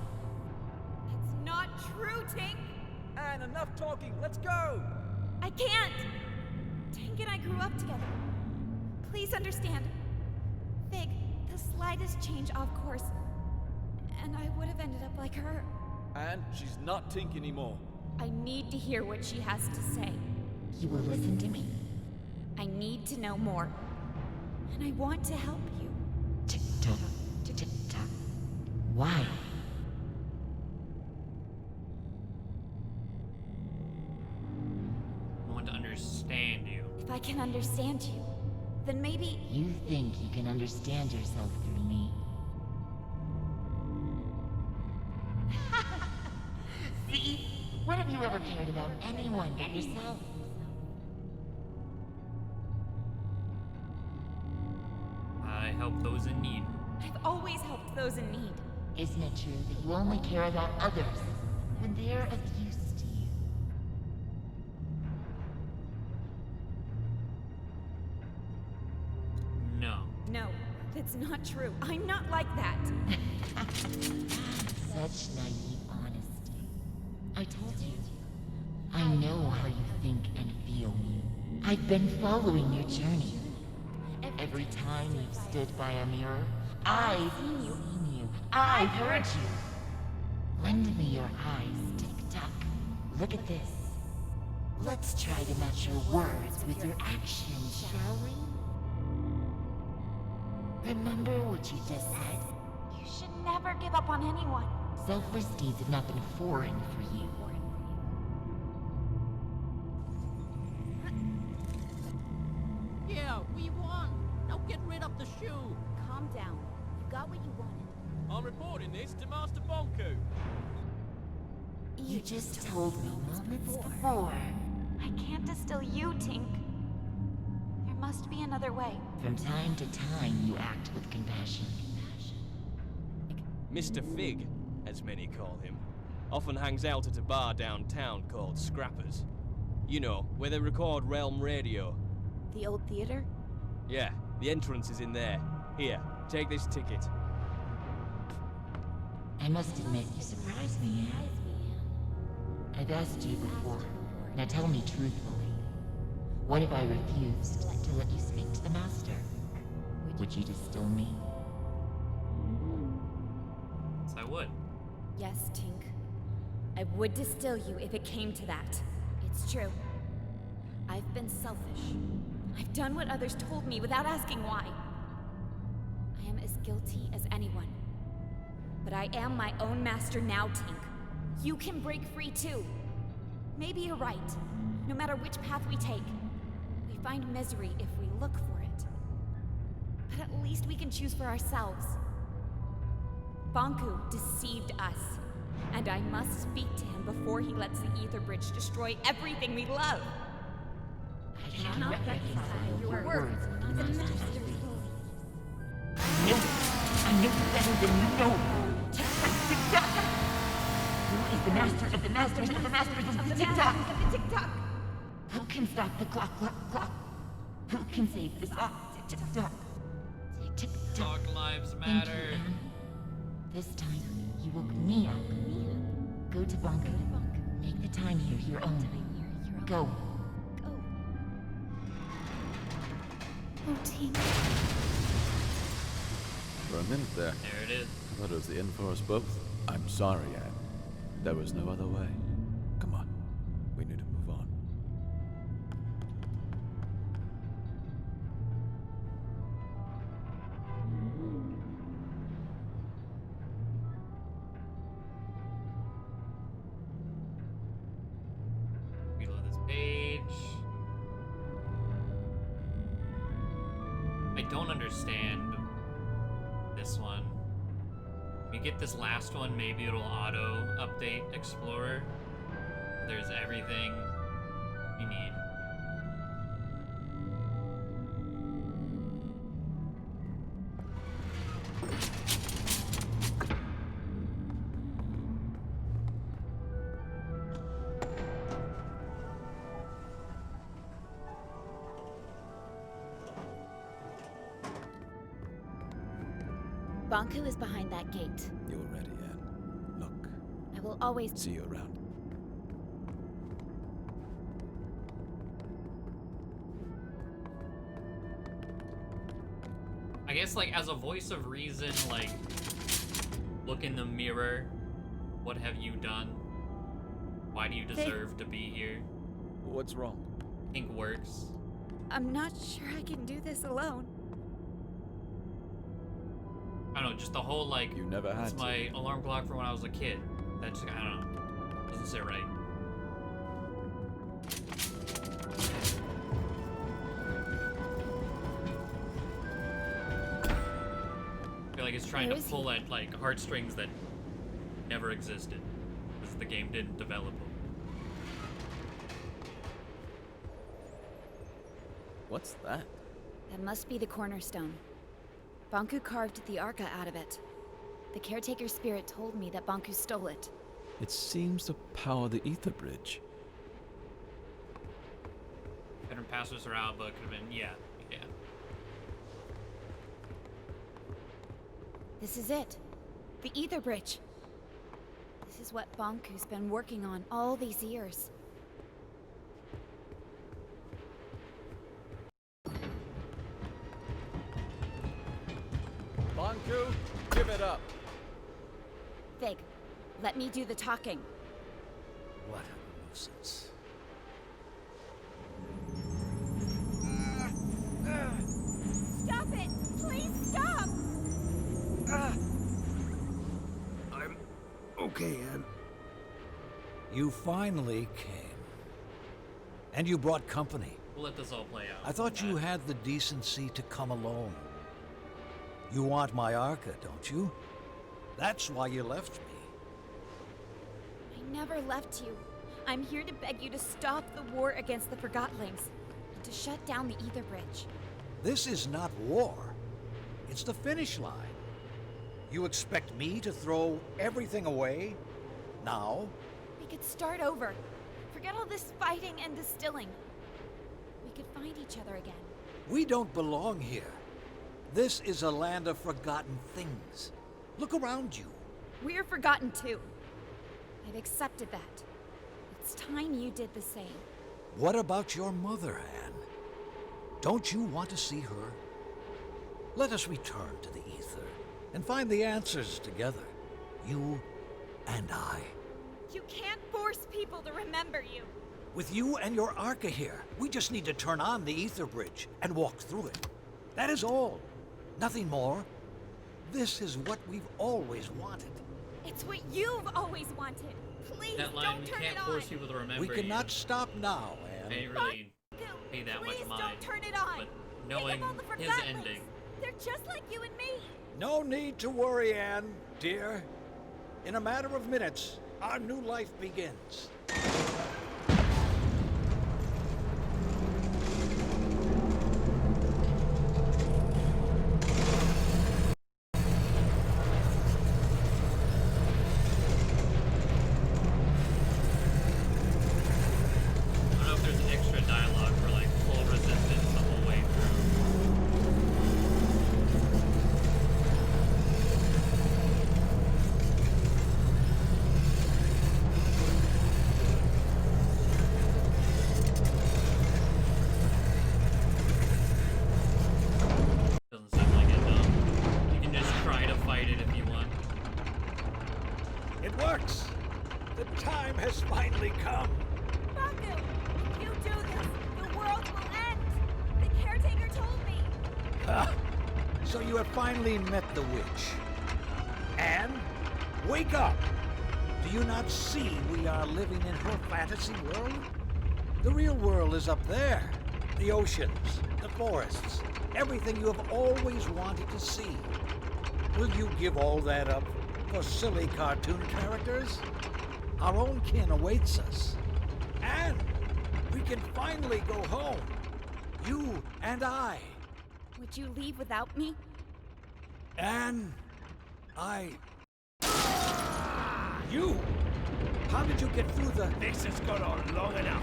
It's not true, Tink! Anne, enough talking. Let's go. I can't! Tink and I grew up together. Please understand. Fig, the slightest change off course, and I would have ended up like her. Anne, she's not Tink anymore. I need to hear what she has to say. You will listen to me. I need to know more. And I want to help you. Tick-tock, tick-tock. Why? I want to understand you. If I can understand you, then maybe... You think you can understand yourself through me? See? When have you ever cared about anyone but yourself? I help those in need. I've always helped those in need. Isn't it true that you only care about others when they're of use to you? No. No, that's not true. I'm not like that. Such naive honesty. I told you. I know how you think and feel. I've been following your journey. Every time you've stood by a mirror, I've seen you. I've heard you. Lend me your eyes, Tick-tock. Look at this. Let's try to match your words with your actions, shall we? Remember what you just said? You should never give up on anyone. Selfless deeds have not been foreign for you. Yeah, we won. Now get rid of the shoe. Calm down. You got what you wanted. I'm reporting this to Master Bonku. You just told me moments before. I can't distill you, Tink. There must be another way. From time to time, you act with compassion. Mr. Fig, as many call him, often hangs out at a bar downtown called Scrappers. You know, where they record Realm Radio. The old theater? Yeah, the entrance is in there. Here, take this ticket. I must admit, you surprised me, Anne. I've asked you before. Now tell me truthfully. What if I refused to let you speak to the Master? Would you distill me? Yes, I would. Yes, Tink. I would distill you if it came to that. It's true. I've been selfish. I've done what others told me without asking why. I am as guilty as anyone. But I am my own master now, Tink. You can break free too. Maybe you're right. No matter which path we take, we find misery if we look for it. But at least we can choose for ourselves. Bonku deceived us, and I must speak to him before he lets the Ether Bridge destroy everything we love. I cannot reconcile your words with the Master's voice. I know better than you know. Tick-tock! Who is the master of the masters of the masters of the Tick-tock? Tick-tock! Who can stop the clock? Who can save this Tick-tock? Tick-tock. Talk lives Thank matter. you, Anne. This time, you woke me up. Go to Bonku. Make the time here your own. Go. Oh, Tink. For a minute there, There it is. I thought it was the end for us both. I'm sorry, Anne. There was no other way. Come on. We need to move on. Reload this page. I don't understand this one. We get this last one, maybe it'll auto update Explorer. There's everything you need. Banku is behind that gate. You're ready, Anne. Look. I will always See you around. I guess, like, as a voice of reason, like, look in the mirror. What have you done? Why do you deserve to be here? What's wrong? I think works. I'm not sure I can do this alone. I don't know, just the whole, like, You never had it's to. my alarm clock for when I was a kid. That just, I don't know, doesn't sit right. I feel like it's trying to pull at, like, heartstrings that never existed, because the game didn't develop them. What's that? That must be the cornerstone. Banku carved the Arca out of it. The caretaker spirit told me that Banku stole it. It seems to power the ether bridge. Couldn't pass us around, but could have been, yeah. This is it. The ether bridge. This is what Banku's been working on all these years. Banku, give it up. Fig, let me do the talking. What a nuisance. Stop it! Please stop! I'm okay, Anne. You finally came. And you brought company. We'll let this all play out. I thought you had the decency to come alone. You want my Arca, don't you? That's why you left me. I never left you. I'm here to beg you to stop the war against the Forgottlings and to shut down the ether bridge. This is not war. It's the finish line. You expect me to throw everything away? Now? We could start over. Forget all this fighting and distilling. We could find each other again. We don't belong here. This is a land of forgotten things. Look around you. We're forgotten too. I've accepted that. It's time you did the same. What about your mother, Anne? Don't you want to see her? Let us return to the ether and find the answers together. You and I. You can't force people to remember you. With you and your Arca here, we just need to turn on the ether bridge and walk through it. That is all. Nothing more. This is what we've always wanted. It's what you've always wanted. Please That line, don't you turn can't it force on. people to remember We cannot you. stop now, I Anne. didn't really pay that Please much mind. don't turn it on. But knowing Think of all the his Forgottlings. ending. They're just like you and me. No need to worry, Anne, dear. In a matter of minutes, our new life begins. I don't know if there's an extra dialogue for like full resistance the whole way Doesn't seem like it though. You can just try to fight it if you want. It works. The time has finally come. Baku, if you do this, the world will end. The caretaker told me. Ah, so you have finally met the witch. Anne, wake up! Do you not see we are living in her fantasy world? The real world is up there. The oceans, the forests, everything you have always wanted to see. Will you give all that up for silly cartoon characters? Our own kin awaits us. And we can finally go home. You and I. Would you leave without me? And You! How did you get through the... This has gone on long enough.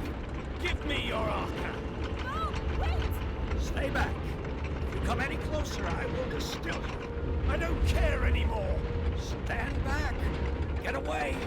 Give me your Arca. No, wait! Stay back. If you come any closer, I will distill you. I don't care anymore! Stand back! Get away!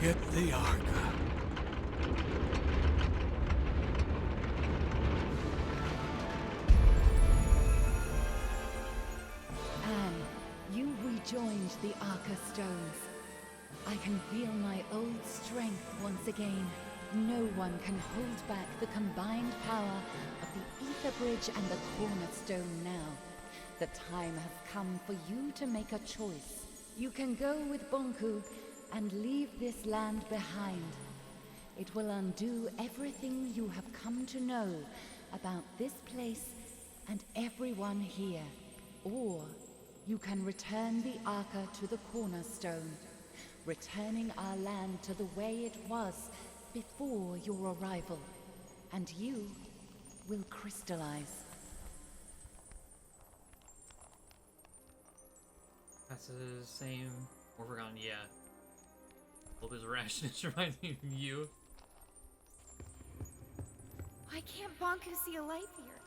Get the Arca. Anne, you rejoined the Arca Stones. I can feel my old strength once again. No one can hold back the combined power of the Ether Bridge and the Cornerstone now. The time has come for you to make a choice. You can go with Bonku and leave this land behind. It will undo everything you have come to know about this place and everyone here. Or you can return the Arca to the Cornerstone, returning our land to the way it was before your arrival. And you will crystallize. That's the same Forgotton, yeah. Hope his rashness reminds me of you. Why can't Bonku see a light here?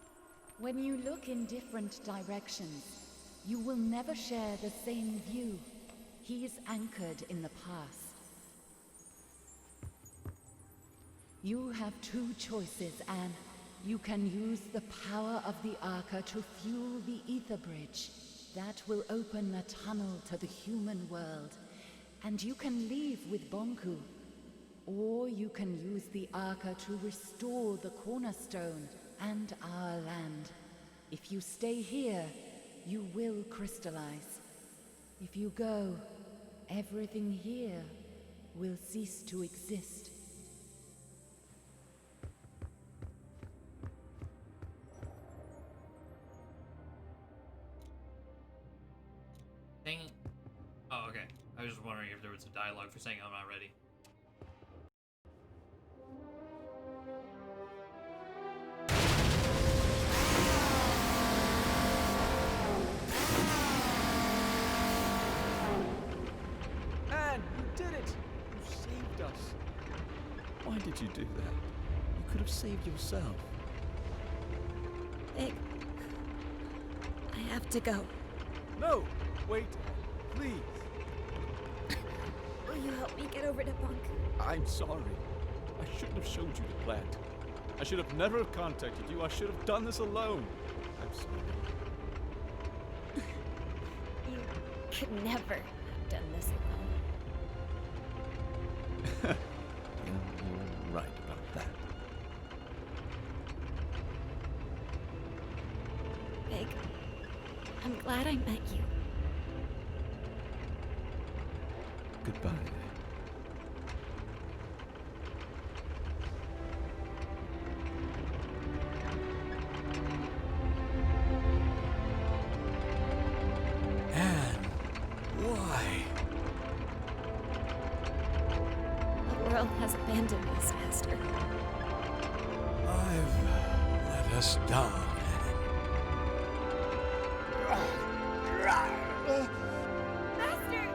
When you look in different directions, you will never share the same view. He is anchored in the past. You have two choices, Anne. You can use the power of the Arca to fuel the Ether Bridge. That will open a tunnel to the human world. And you can leave with Bonku. Or you can use the Arca to restore the Cornerstone and our land. If you stay here, you will crystallize. If you go, everything here will cease to exist. Dang it. Oh, okay. I was just wondering if there was a dialogue for saying I'm not ready. Anne, you did it! You saved us. Why did you do that? You could have saved yourself. Big. I have to go. No! Wait, please. Will you help me get over to Bonku? I'm sorry. I shouldn't have showed you the plant. I should have never have contacted you. I should have done this alone. I'm sorry. You could never have done this alone. You're right about that. Big. I'm glad I met you. Goodbye. Anne, why? The world has abandoned us, Master. I've let us down. Master!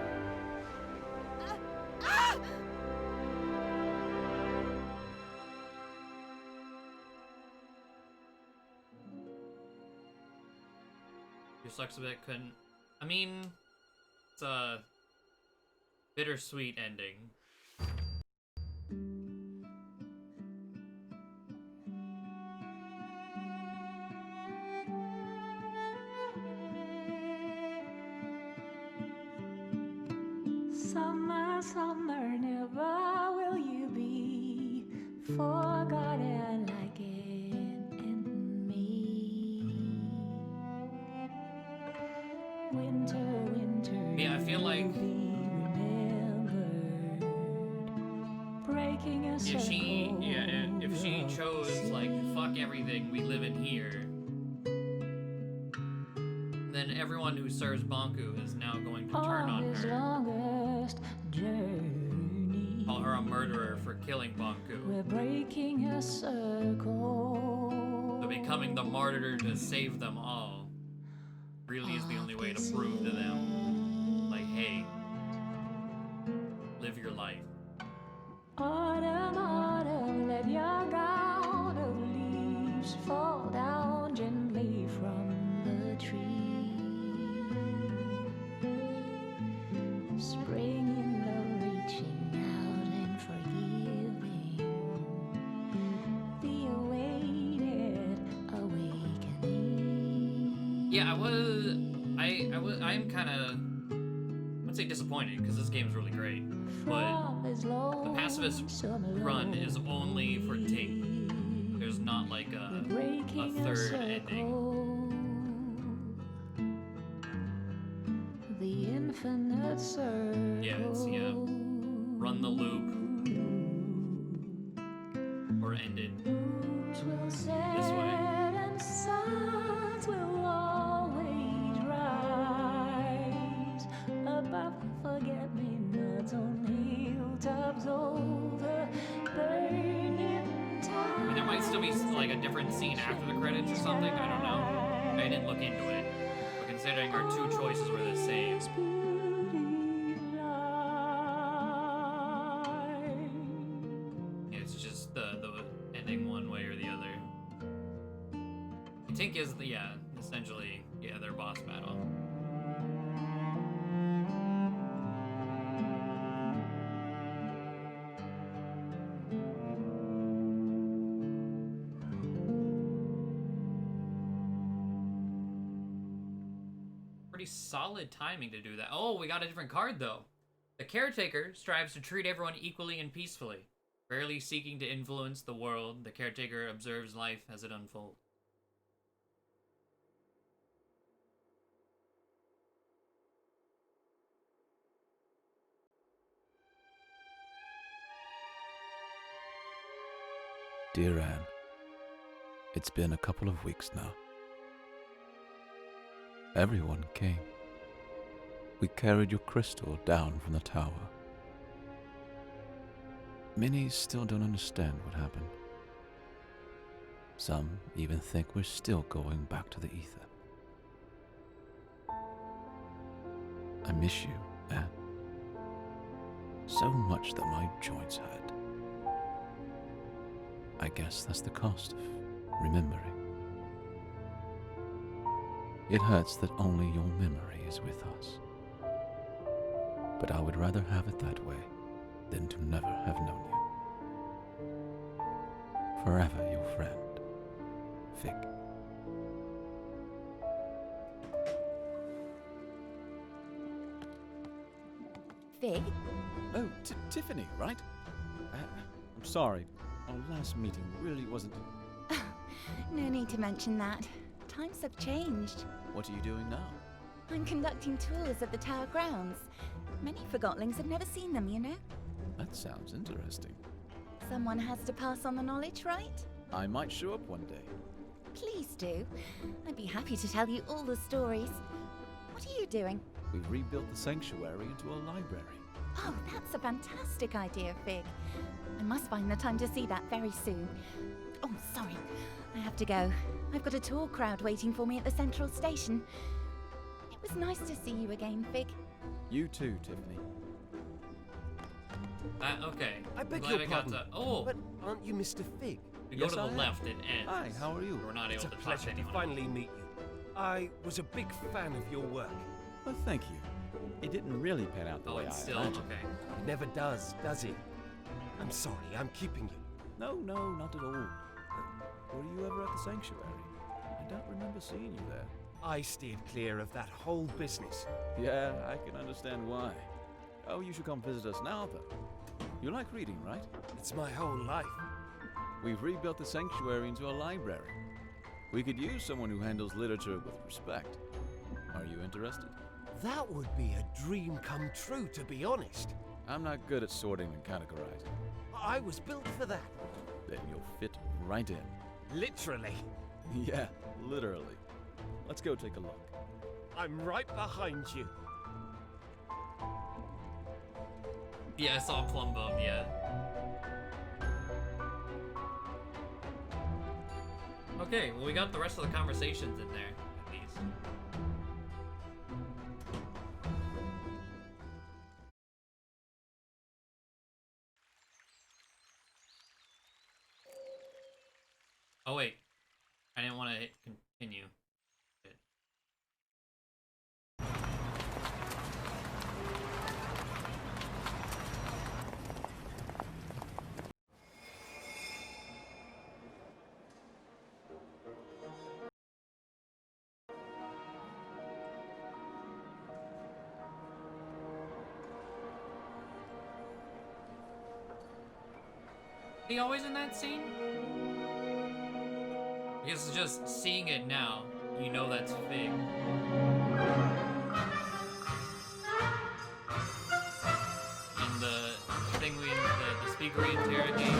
Your sucks a bit, couldn't. I mean, it's a bittersweet ending. Summer, summer, never will you be forgotten like it in me. Winter, winter, Yeah, I feel like breaking a if she chose like fuck everything, we live in here, then everyone who serves Bonku is now going to turn on her. longest journey. Call her are a murderer for killing Banku. We're breaking a circle. So becoming the martyr to save them all really is the only way to prove to them, like, hey, live your life. Autumn, autumn, let your gown of leaves fall down gently from the tree. Spring in love reaching out and forgiving the awaited awakening. Yeah, I'm kind of, I'd say disappointed, because this game's really great, but the pacifist run is only for Tink. There's not like a third ending. The infinite circle. Yeah, it's, run the loop, or end it this way. And suns will always rise above forget-me-nots on hilltops over burning time. I mean, there might still be like a different scene after the credits or something. I don't know. I didn't look into it. But considering our two choices were the same. It's just the ending one way or the other. Tink is the, essentially, their boss battle. Pretty solid timing to do that. Oh, we got a different card though. The caretaker strives to treat everyone equally and peacefully. Rarely seeking to influence the world, the caretaker observes life as it unfolds. Dear Anne, it's been a couple of weeks now. Everyone came. We carried your crystal down from the tower. Many still don't understand what happened. Some even think we're still going back to the ether. I miss you, Anne. So much that my joints hurt. I guess that's the cost of remembering. It hurts that only your memory is with us. But I would rather have it that way than to never have known you. Forever your friend, Fig. Fig? Oh, Tiffany, right? I'm sorry. Our last meeting really wasn't... No need to mention that. Times have changed. What are you doing now? I'm conducting tours of the tower grounds. Many Forgotlings have never seen them, you know? That sounds interesting. Someone has to pass on the knowledge, right? I might show up one day. Please do. I'd be happy to tell you all the stories. What are you doing? We've rebuilt the sanctuary into a library. Oh, that's a fantastic idea, Fig. I must find the time to see that very soon. Oh, sorry. I have to go. I've got a tour crowd waiting for me at the central station. It was nice to see you again, Fig. You too, Tiffany. Okay. I beg Glad your got pardon, to... Oh! but aren't you Mr. Fig? We go to the left, it ends. Hi, how are you? We're not It's able a to pleasure talk to to anyone. finally meet you. I was a big fan of your work. Well, thank you. It didn't really pan out the way it's I still imagined. okay. It never does it? I'm sorry, I'm keeping you. No, not at all. Were you ever at the sanctuary? I don't remember seeing you there. I steered clear of that whole business. Yeah, I can understand why. Oh, you should come visit us now, though. You like reading, right? It's my whole life. We've rebuilt the sanctuary into a library. We could use someone who handles literature with respect. Are you interested? That would be a dream come true, to be honest. I'm not good at sorting and categorizing. I was built for that. Then you'll fit right in. Literally. Yeah, literally. Let's go take a look. I'm right behind you. Yeah, I saw Plum Bum, yeah. Okay, well we got the rest of the conversations in there, at least. Oh wait, I didn't want to hit continue. Shit. He always in that scene? I guess just seeing it now, you know that's Fig. And the thing the speaker we interrogate.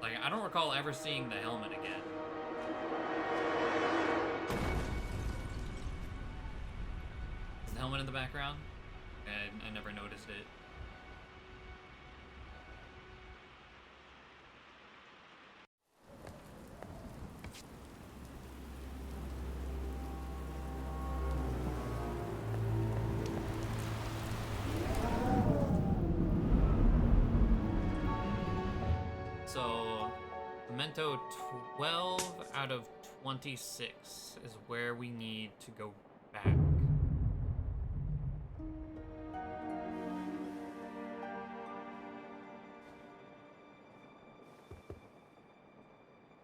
Like, I don't recall ever seeing the helmet again. Is the helmet in the background? I never noticed it. So, Memento 12 out of 26 is where we need to go back.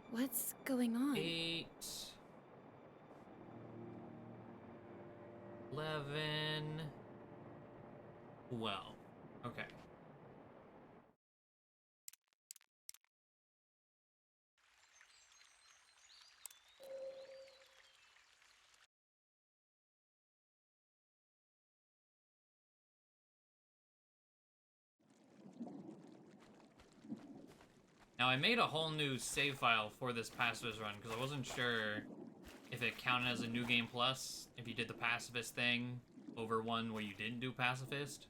What's going on? 8, 11, 12. Okay. Now, I made a whole new save file for this pacifist run because I wasn't sure if it counted as a new game plus if you did the pacifist thing over one where you didn't do pacifist.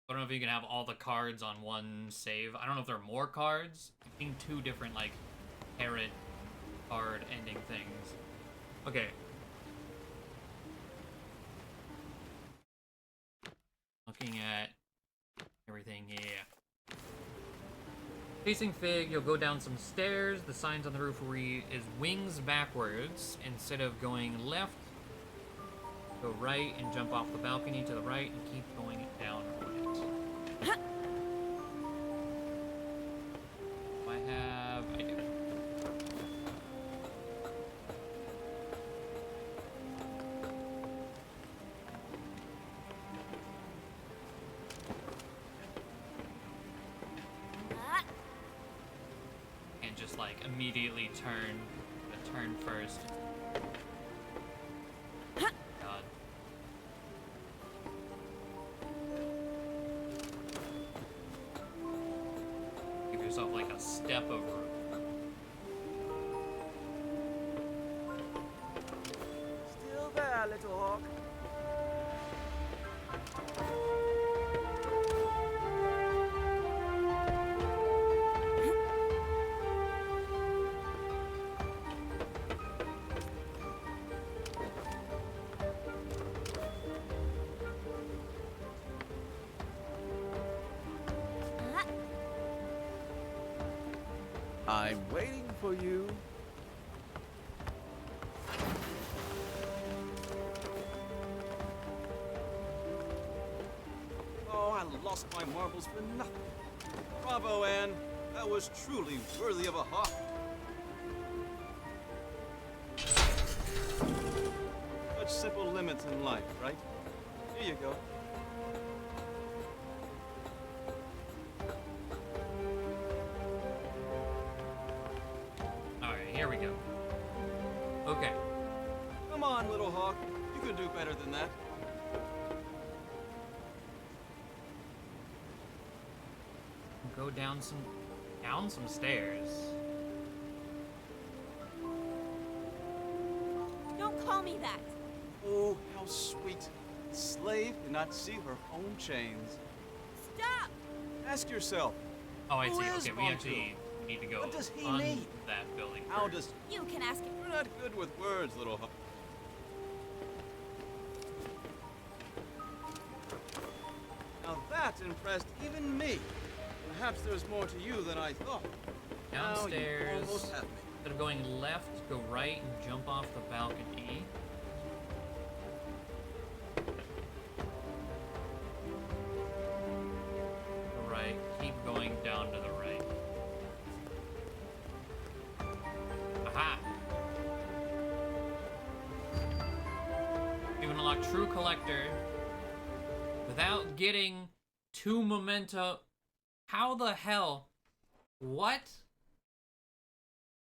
I don't know if you can have all the cards on one save. I don't know if there are more cards. I think 2 different, like, parrot card ending things. Okay. Looking at everything, yeah. Facing Fig, you'll go down some stairs. The signs on the roof read is wings backwards. Instead of going left, go right and jump off the balcony to the right and keep going down right. I do. And just like immediately turn first. God. Give yourself like a step of room. Still there, little hawk. I'm waiting for you. Oh, I lost my marbles for nothing. Bravo, Anne. That was truly worthy of a hawk. Such simple limits in life, right? Here you go. Alright, here we go. Okay. Come on, little hawk. You can do better than that. Go down some stairs. Don't call me that. Oh, how sweet. A slave cannot see her own chains. Stop! Ask yourself. Oh, I who see. is Okay, we Bonku? actually need to go What does he on need? that building How first. does... You can ask him. You're not good with words, little hawk. Now that impressed even me. Perhaps there's more to you than I thought. Downstairs. Now you almost have me. Instead of going left, go right and jump off the balcony. Right, keep going down to the right. Aha! You can unlock True Collector without getting 2 memento. How the hell? What?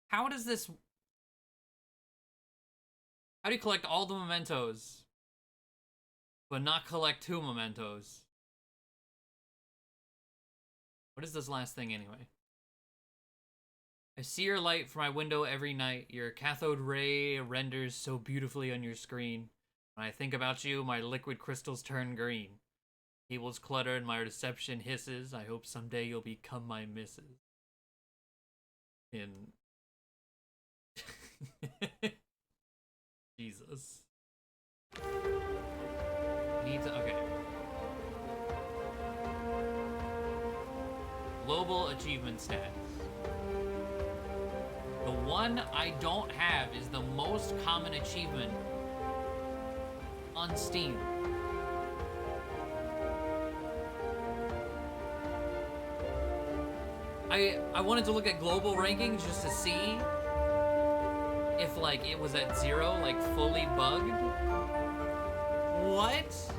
How does this... How do you collect all the mementos, but not collect 2 mementos? What is this last thing anyway? I see your light from my window every night. Your cathode ray renders so beautifully on your screen. When I think about you, my liquid crystals turn green. Tables clutter and my reception hisses. I hope someday you'll become my missus. In... Jesus. Need to... Okay. Global achievement stats. The one I don't have is the most common achievement on Steam. I wanted to look at global rankings just to see if like it was at 0, like fully bugged. What?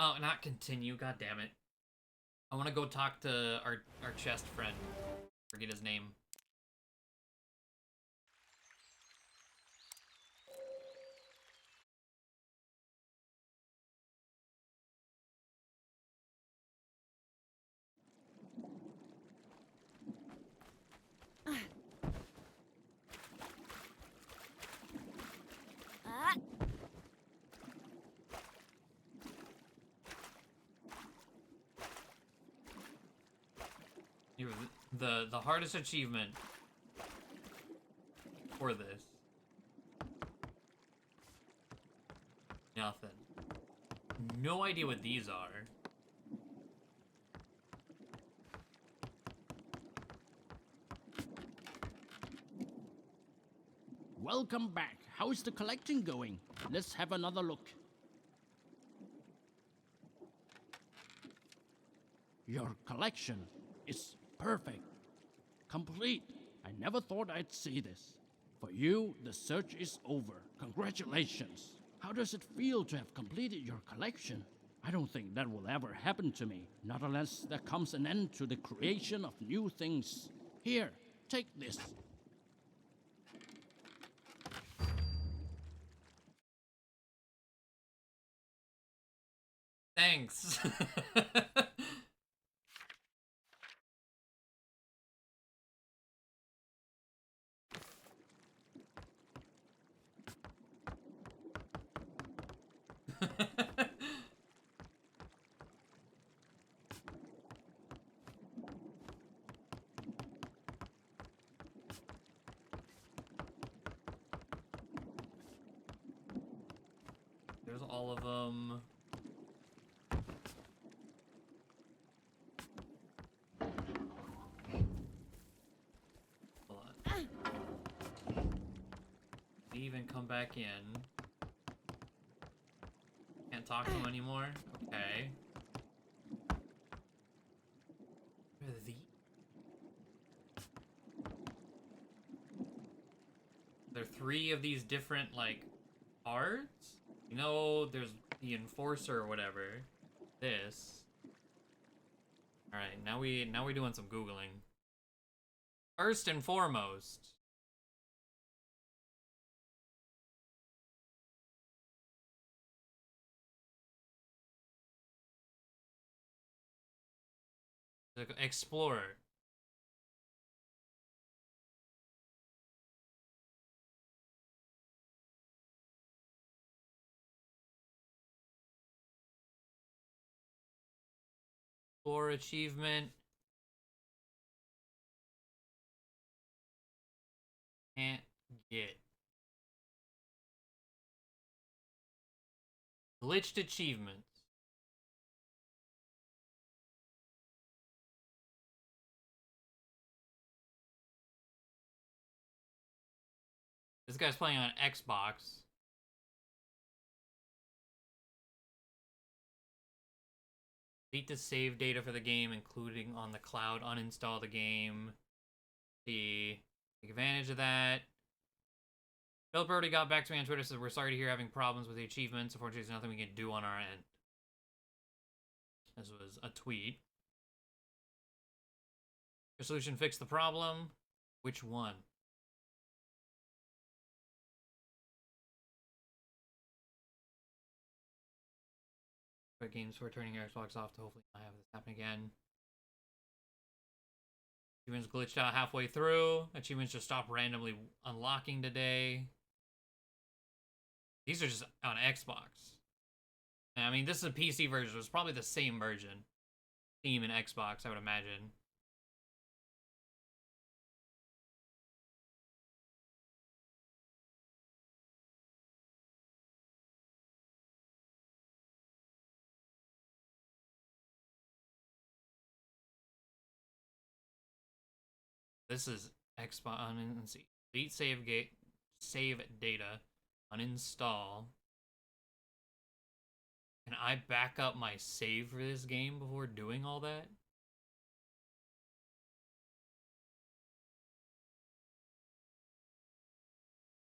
Oh, not continue, god damn it. I wanna go talk to our chest friend. Forget his name. The hardest achievement for this. Nothing. No idea what these are. Welcome back. How is the collecting going? Let's have another look. Your collection is perfect. Complete. I never thought I'd see this. For you, the search is over. Congratulations. How does it feel to have completed your collection? I don't think that will ever happen to me, not unless there comes an end to the creation of new things. Here, take this. Thanks. There's all of them. leave and come back in. Can't talk to him anymore? Okay. What are these? There are 3 of these different, like, cards? You know, there's the Enforcer or whatever. This. Alright, now we're doing some Googling. First and foremost. The Explorer. Explorer achievement. Can't get. Glitched achievements. This guy's playing on Xbox. Delete the save data for the game, including on the cloud. Uninstall the game. Take advantage of that. Philip already got back to me on Twitter, says we're sorry to hear having problems with the achievements. Unfortunately, there's nothing we can do on our end. This was a tweet. Your solution fixed the problem. Which one? But games for turning your Xbox off to hopefully not have this happen again. Achievements glitched out halfway through. Achievements just stopped randomly unlocking today. These are just on Xbox. I mean, this is a PC version. It's probably the same version. Steam and Xbox, I would imagine. This is Xbox. Let's see. Delete save data. Uninstall. Can I back up my save for this game before doing all that?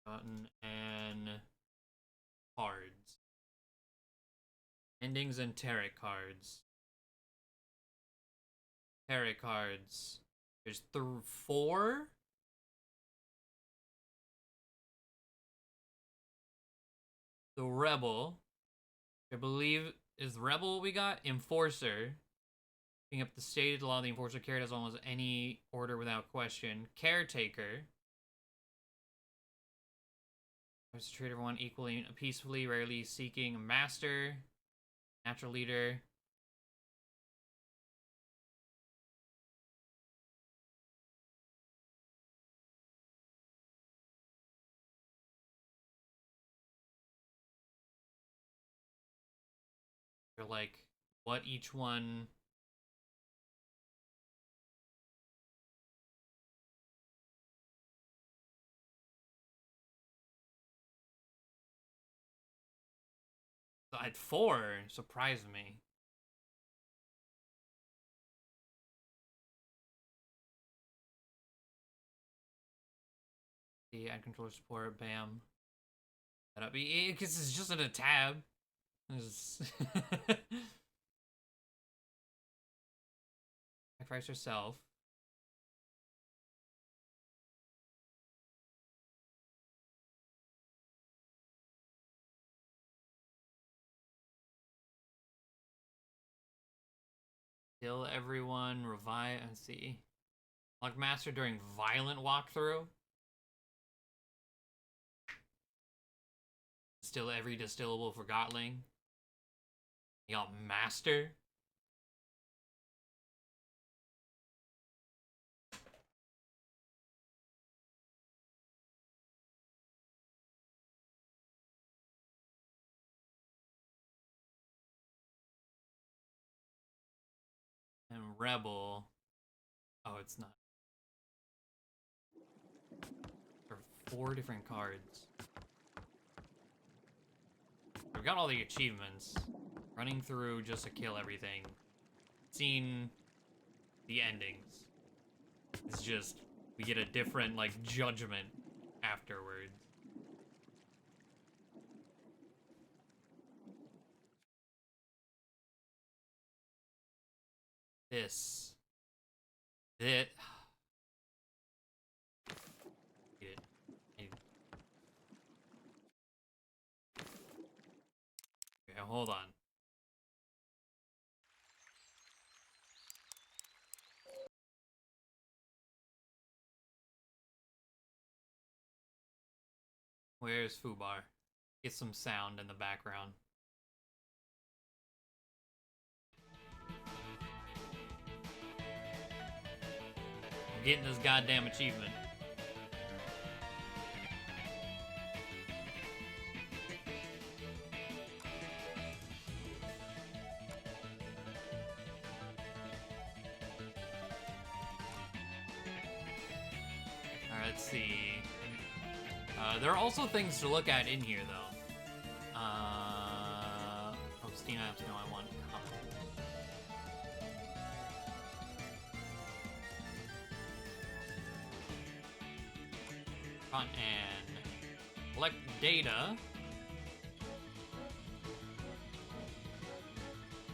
Forgotton Anne cards. Endings and tarot cards. Tarot cards. There's 4? The Rebel. I believe is Rebel what we got? Enforcer. Picking up the stated law, the Enforcer carried as almost any order without question. Caretaker. Tries to treat everyone equally peacefully, rarely seeking a master. Natural leader. Or like what each one at 4 surprised me. The add controller support, bam. That'll be because it's just in a tab. Sacrifice yourself. Kill everyone, revive, and see. Lock master during violent walkthrough. Still every distillable for Gotling. You got master. And rebel. Oh, it's not. There are 4 different cards. got all the achievements. Running through just to kill everything. Seen the endings. It's just, we get a different, like, judgment afterwards. This. It. Okay, hold on. Where's Fubar? Get some sound in the background. I'm getting this goddamn achievement. Alright, let's see. There are also things to look at in here, though. Oh, Steam apps, no, I want Forgotton Anne. Collect data.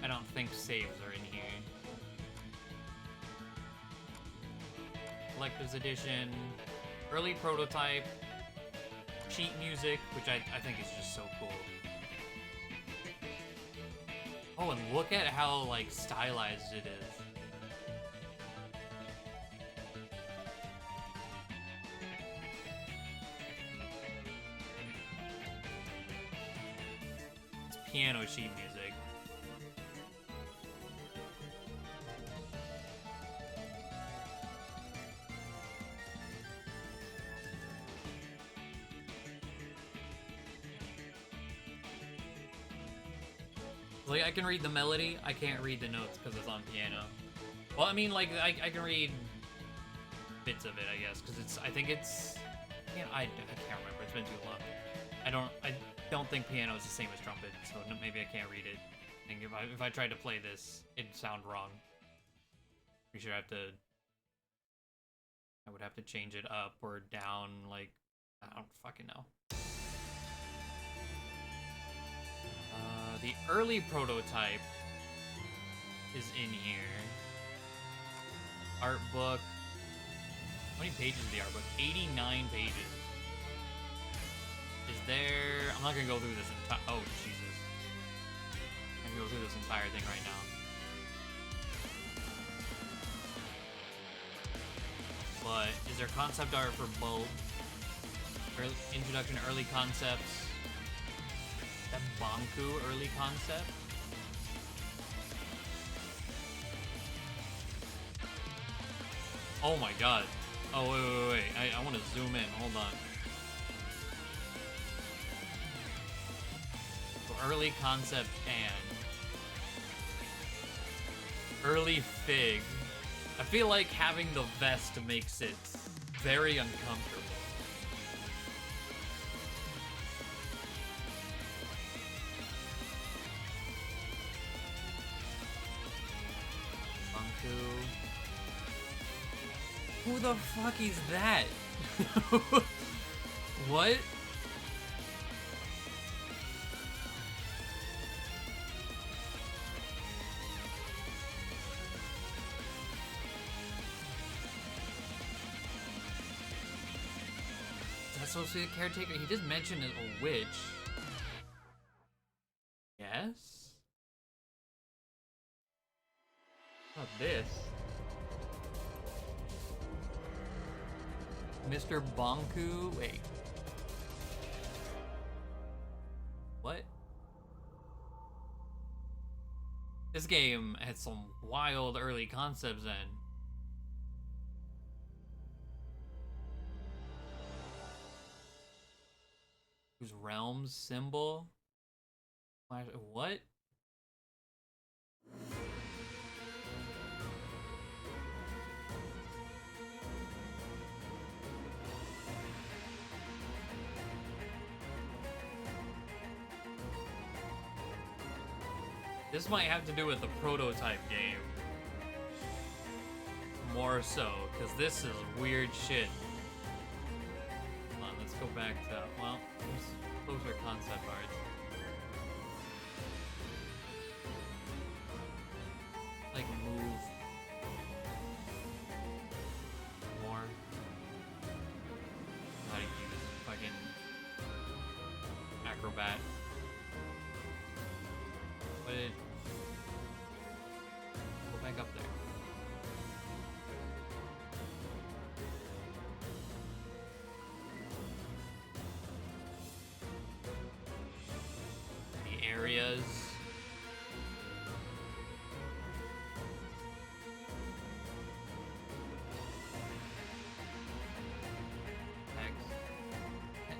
I don't think saves are in here. Collector's Edition. Early prototype. Sheet music, which I think is just so cool. Oh, and look at how, like, stylized it is. It's piano sheet music. Like, I can read the melody, I can't read the notes because it's on piano. Well, I mean, like, I can read bits of it, I guess, because I think it's, I can't remember, it's been too long. I don't think piano is the same as trumpet, so maybe I can't read it. I think if I tried to play this, it'd sound wrong. Pretty sure I would have to change it up or down, like, I don't fucking know. The early prototype is in here. Art book. How many pages is the art book? 89 pages. Is there... I'm not gonna go through this entire... Oh, Jesus. I'm gonna go through this entire thing right now. But is there concept art for both? Early, introduction to early concepts. That Banku early concept? Oh my god. Oh, wait. I want to zoom in. Hold on. So early concept and early fig. I feel like having the vest makes it very uncomfortable. Who the fuck is that? What? That's supposed to be a caretaker? He just mentioned a witch. Yes? Not this. Mr. Banku? Wait. What? This game had some wild early concepts in. Whose realms symbol? What? This might have to do with the prototype game. More so, because this is weird shit. Hold on, let's go back to, well, those are concept arts. Like, move more. How to use fucking acrobat. But it, go back up there. The areas.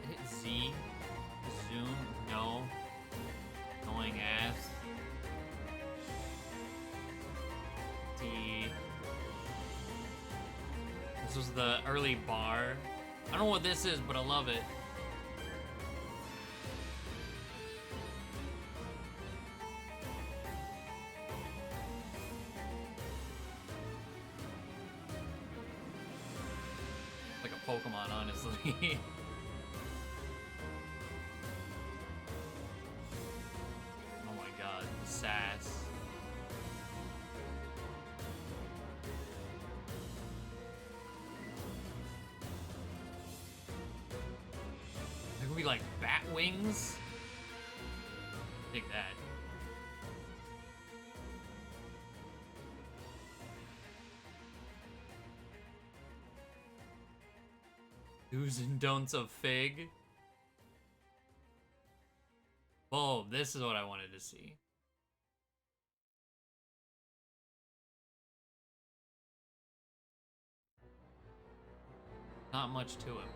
Hit Z. Zoom. No. Annoying ass. D. This was the early bar. I don't know what this is, but I love it. Like a Pokemon, honestly. Oh my god, the sass. There could be like bat wings. Take that. Do's and don'ts of Fig. Bulb, this is what I wanted to see. Not much to it.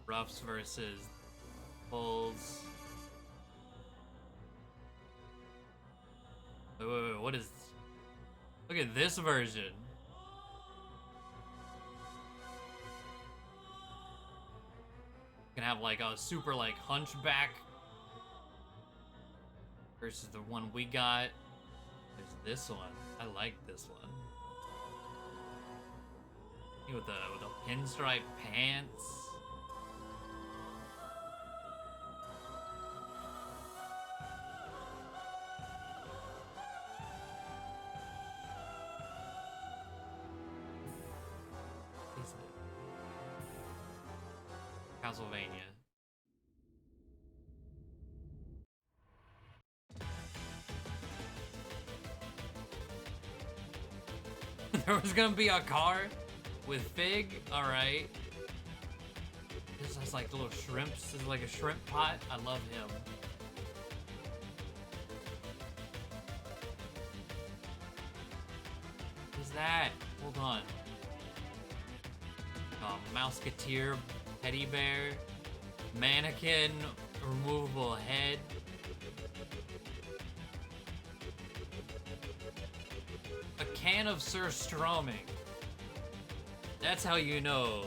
Roughs versus Bulls. Wait, what is this? Look at this version. You can have like a super like hunchback versus the one we got. There's this one. I like this one. With the pinstripe pants. Castlevania. There was gonna be a car with Fig. All right. This has like little shrimps. This is like a shrimp pot. I love him. What's that? Hold on. Mouseketeer, teddy bear, mannequin, removable head. A can of surströmming. That's how you know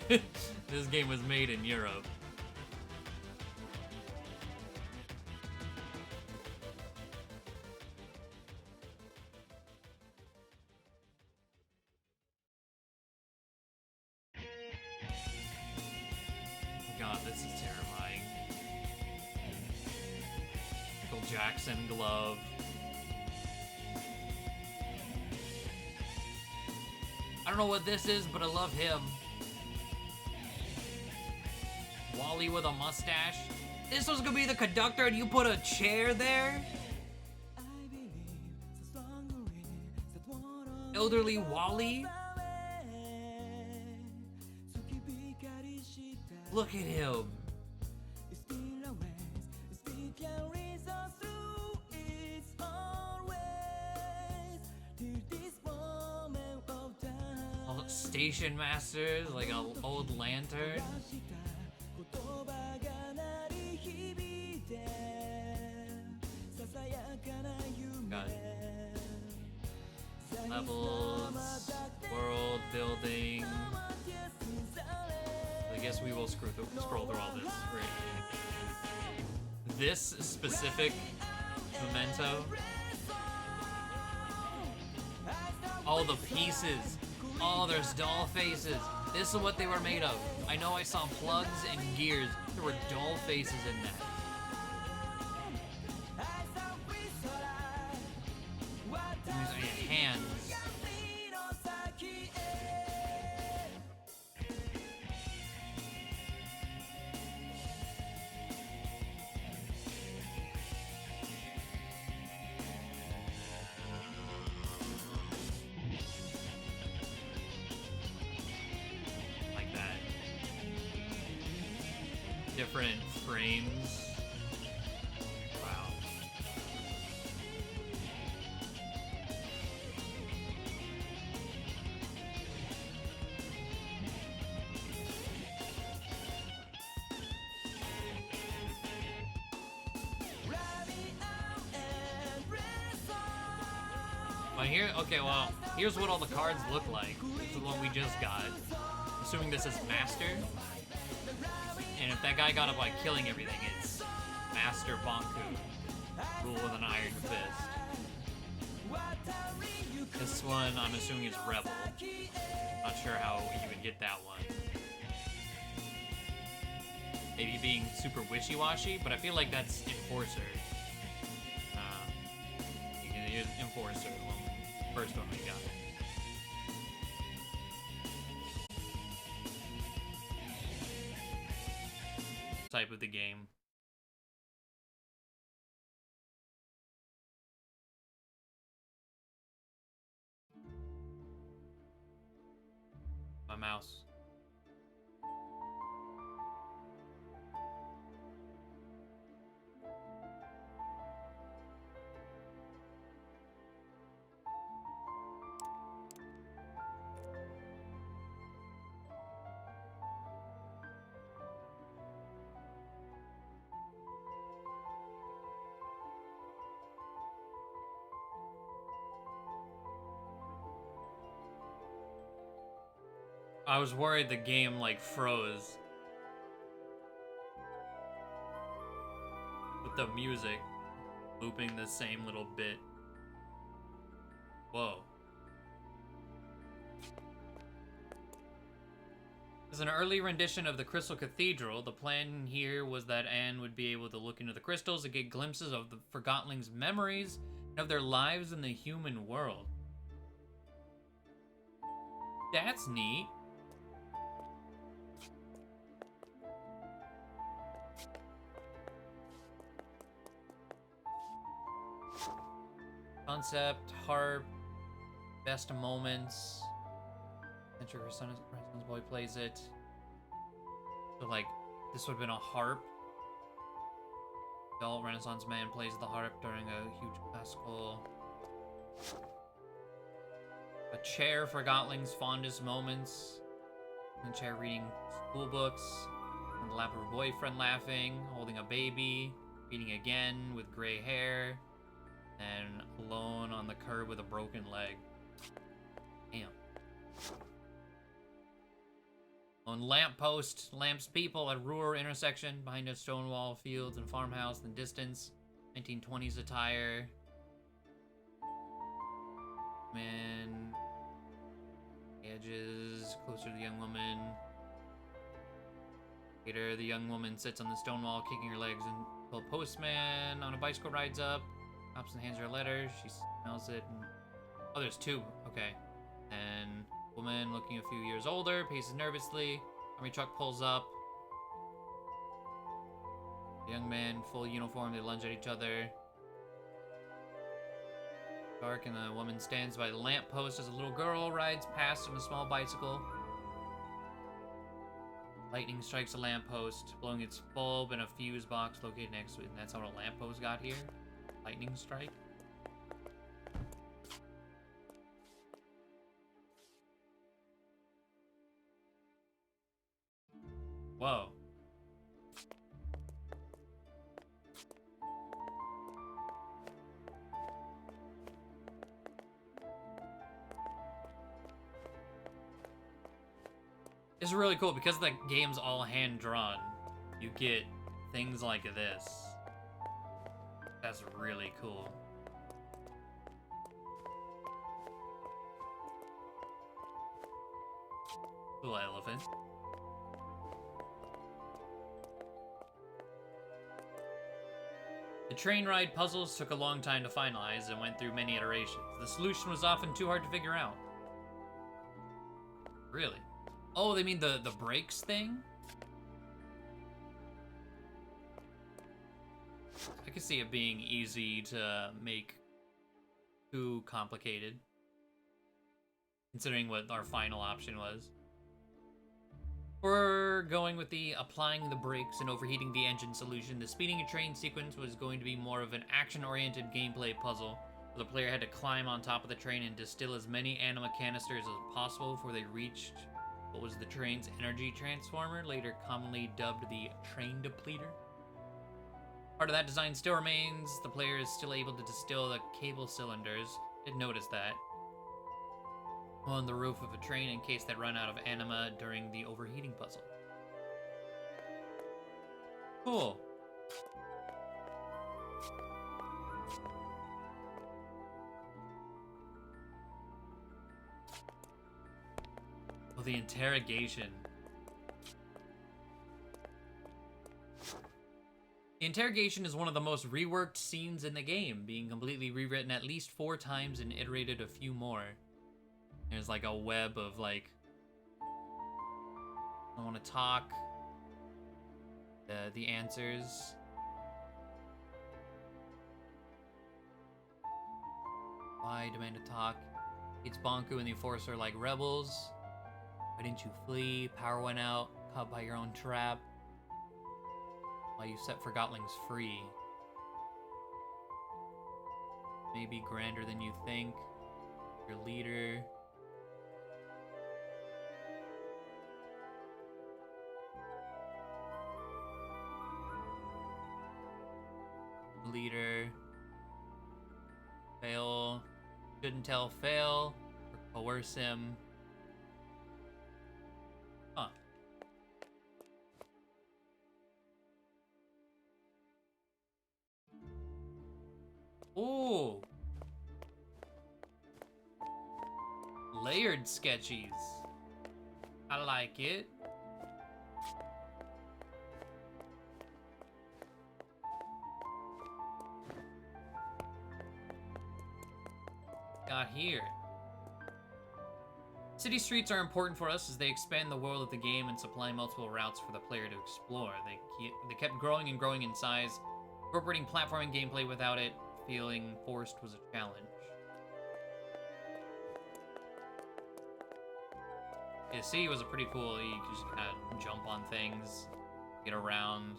this game was made in Europe. God, this is terrifying. Michael Jackson glove. I don't know what this is, but I love him. Wally with a mustache. This was gonna be the conductor and you put a chair there? Elderly Wally? Look at him. Station masters, like an old lantern. God. Levels, world building. guess we will scroll through all this. Right. This specific memento. All the pieces. Oh, there's doll faces. This is what they were made of. I know I saw plugs and gears. There were doll faces in that. These hands. Like that. Different frames. Wow. Here, okay, well, here's what all the cards look like. This is the one we just got. Assuming this is Master. And if that guy got it by killing everything, it's Master Bonku. Rule with an iron fist. This one, I'm assuming is Rebel. Not sure how you would get that one. Maybe being super wishy-washy, but I feel like that's Enforcer. You can use Enforcer, the first one we got. Type of the game. My mouse. I was worried the game like froze with the music looping the same little bit. Whoa. As an early rendition of the Crystal Cathedral, the plan here was that Anne would be able to look into the crystals and get glimpses of the Forgottlings' memories and of their lives in the human world. That's neat. Concept, harp, best moments. Enter her son's boy plays it. So like, this would have been a harp. Adult Renaissance man plays the harp during a huge classical. A chair for Gottling's fondest moments. In the chair reading school books. On the lap of her boyfriend laughing, holding a baby, reading again with gray hair. And alone on the curb with a broken leg. Damn. On lamppost, lamps people at rural intersection behind a stone wall, fields and farmhouse in the distance. 1920s attire. Man. Edges closer to the young woman. Later, the young woman sits on the stone wall, kicking her legs until a postman on a bicycle rides up. Stops and hands her a letter. She smells it. And... oh, there's two. Okay. And woman looking a few years older, paces nervously. Army truck pulls up. The young man, full uniform, they lunge at each other. Dark, and the woman stands by the lamppost as a little girl rides past on a small bicycle. Lightning strikes a lamppost, blowing its bulb in a fuse box located next to it. And that's how a lamppost got here. Lightning strike. Whoa. This is really cool because the game's all hand-drawn. You get things like this. That's really cool. Cool elephant. The train ride puzzles took a long time to finalize and went through many iterations. The solution was often too hard to figure out. Really? Oh, they mean the brakes thing? I can see it being easy to make too complicated, considering what our final option was. We're going with the applying the brakes and overheating the engine solution. The speeding a train sequence was going to be more of an action-oriented gameplay puzzle, where the player had to climb on top of the train and distill as many anima canisters as possible before they reached what was the train's energy transformer, later commonly dubbed the train depleter. Part of that design still remains. The player is still able to distill the cable cylinders. Did notice that. On the roof of a train in case they run out of anima during the overheating puzzle. Cool. Oh, the interrogation. The interrogation is one of the most reworked scenes in the game, being completely rewritten at least 4 times and iterated a few more. There's like a web of like, I want to talk, the answers. Why demand to talk? It's Bonku and the Enforcer are like rebels. Why didn't you flee? Power went out, caught by your own trap. Why you set Forgottlings free? Maybe grander than you think. Your leader. Leader. Fail. Shouldn't tell fail. Or coerce him. Huh. Ooh. Layered sketchies. I like it. Got here. City streets are important for us as they expand the world of the game and supply multiple routes for the player to explore. They kept growing and growing in size. Incorporating platforming gameplay without it feeling forced was a challenge. Yeah, City was a pretty cool. You could just kind of jump on things, get around.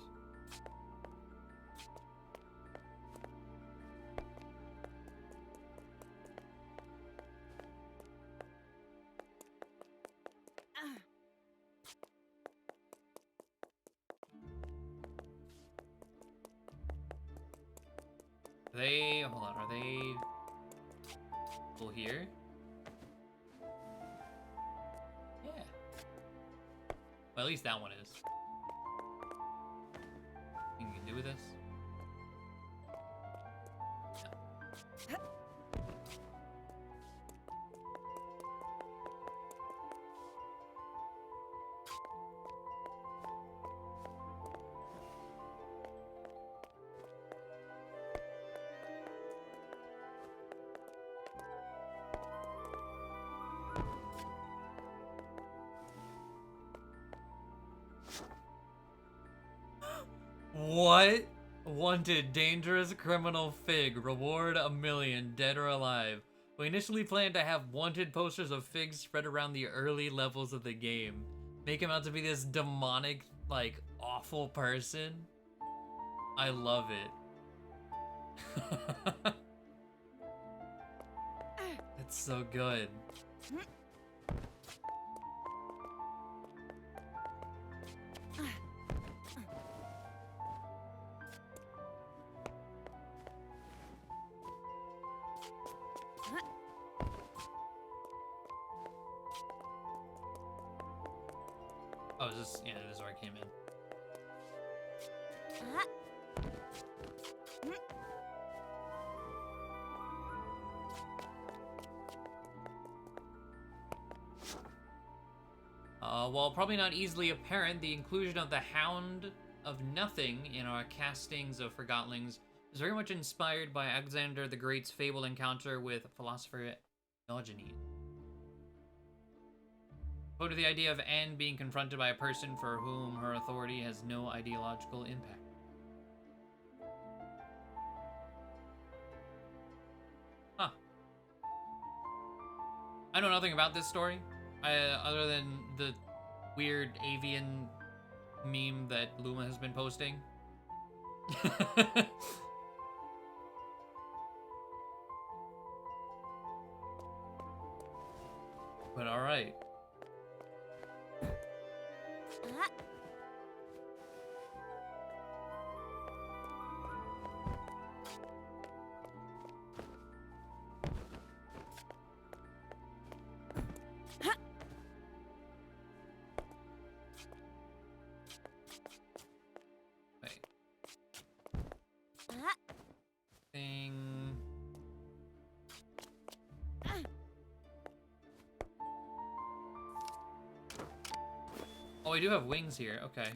Hold on, are they full here? Yeah. Well, at least that one is. Anything you can do with this? Yeah. What? Wanted, dangerous criminal Fig. Reward $1 million, dead or alive. We initially planned to have wanted posters of Fig spread around the early levels of the game. Make him out to be this demonic, like, awful person. I love it. It's so good. Oh, is this? Yeah, this is where I came in. While probably not easily apparent, the inclusion of the Hound of Nothing in our castings of Forgotlings is very much inspired by Alexander the Great's fabled encounter with philosopher Diogenes. Quote to the idea of Anne being confronted by a person for whom her authority has no ideological impact. Huh. I know nothing about this story, other than the weird avian meme that Luma has been posting. But alright. Oh, I do have wings here. Okay.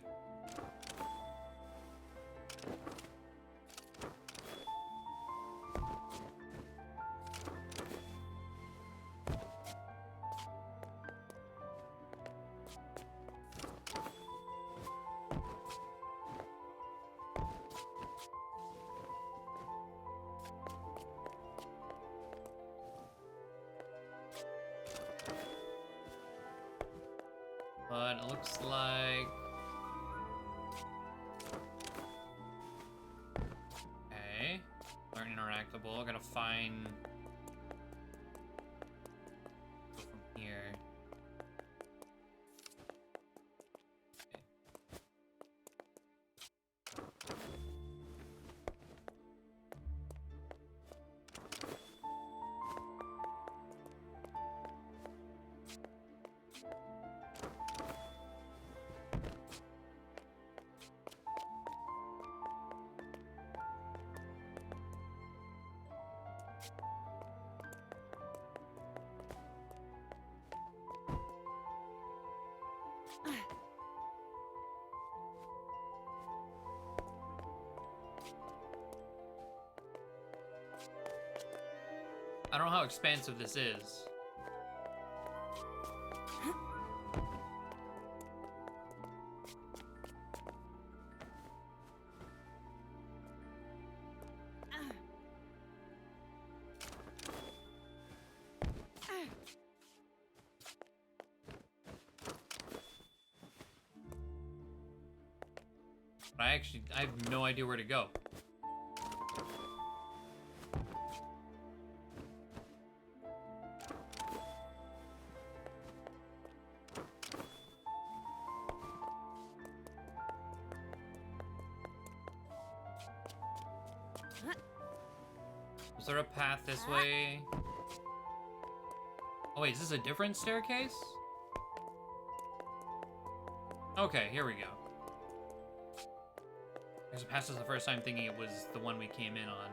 But it looks like... Okay. Learn interactable. Gotta find... Go from here. I don't know how expansive this is. But I have no idea where to go. Is there a path this way? Oh wait, is this a different staircase? Okay, here we go. Because it passes the first time thinking it was the one we came in on.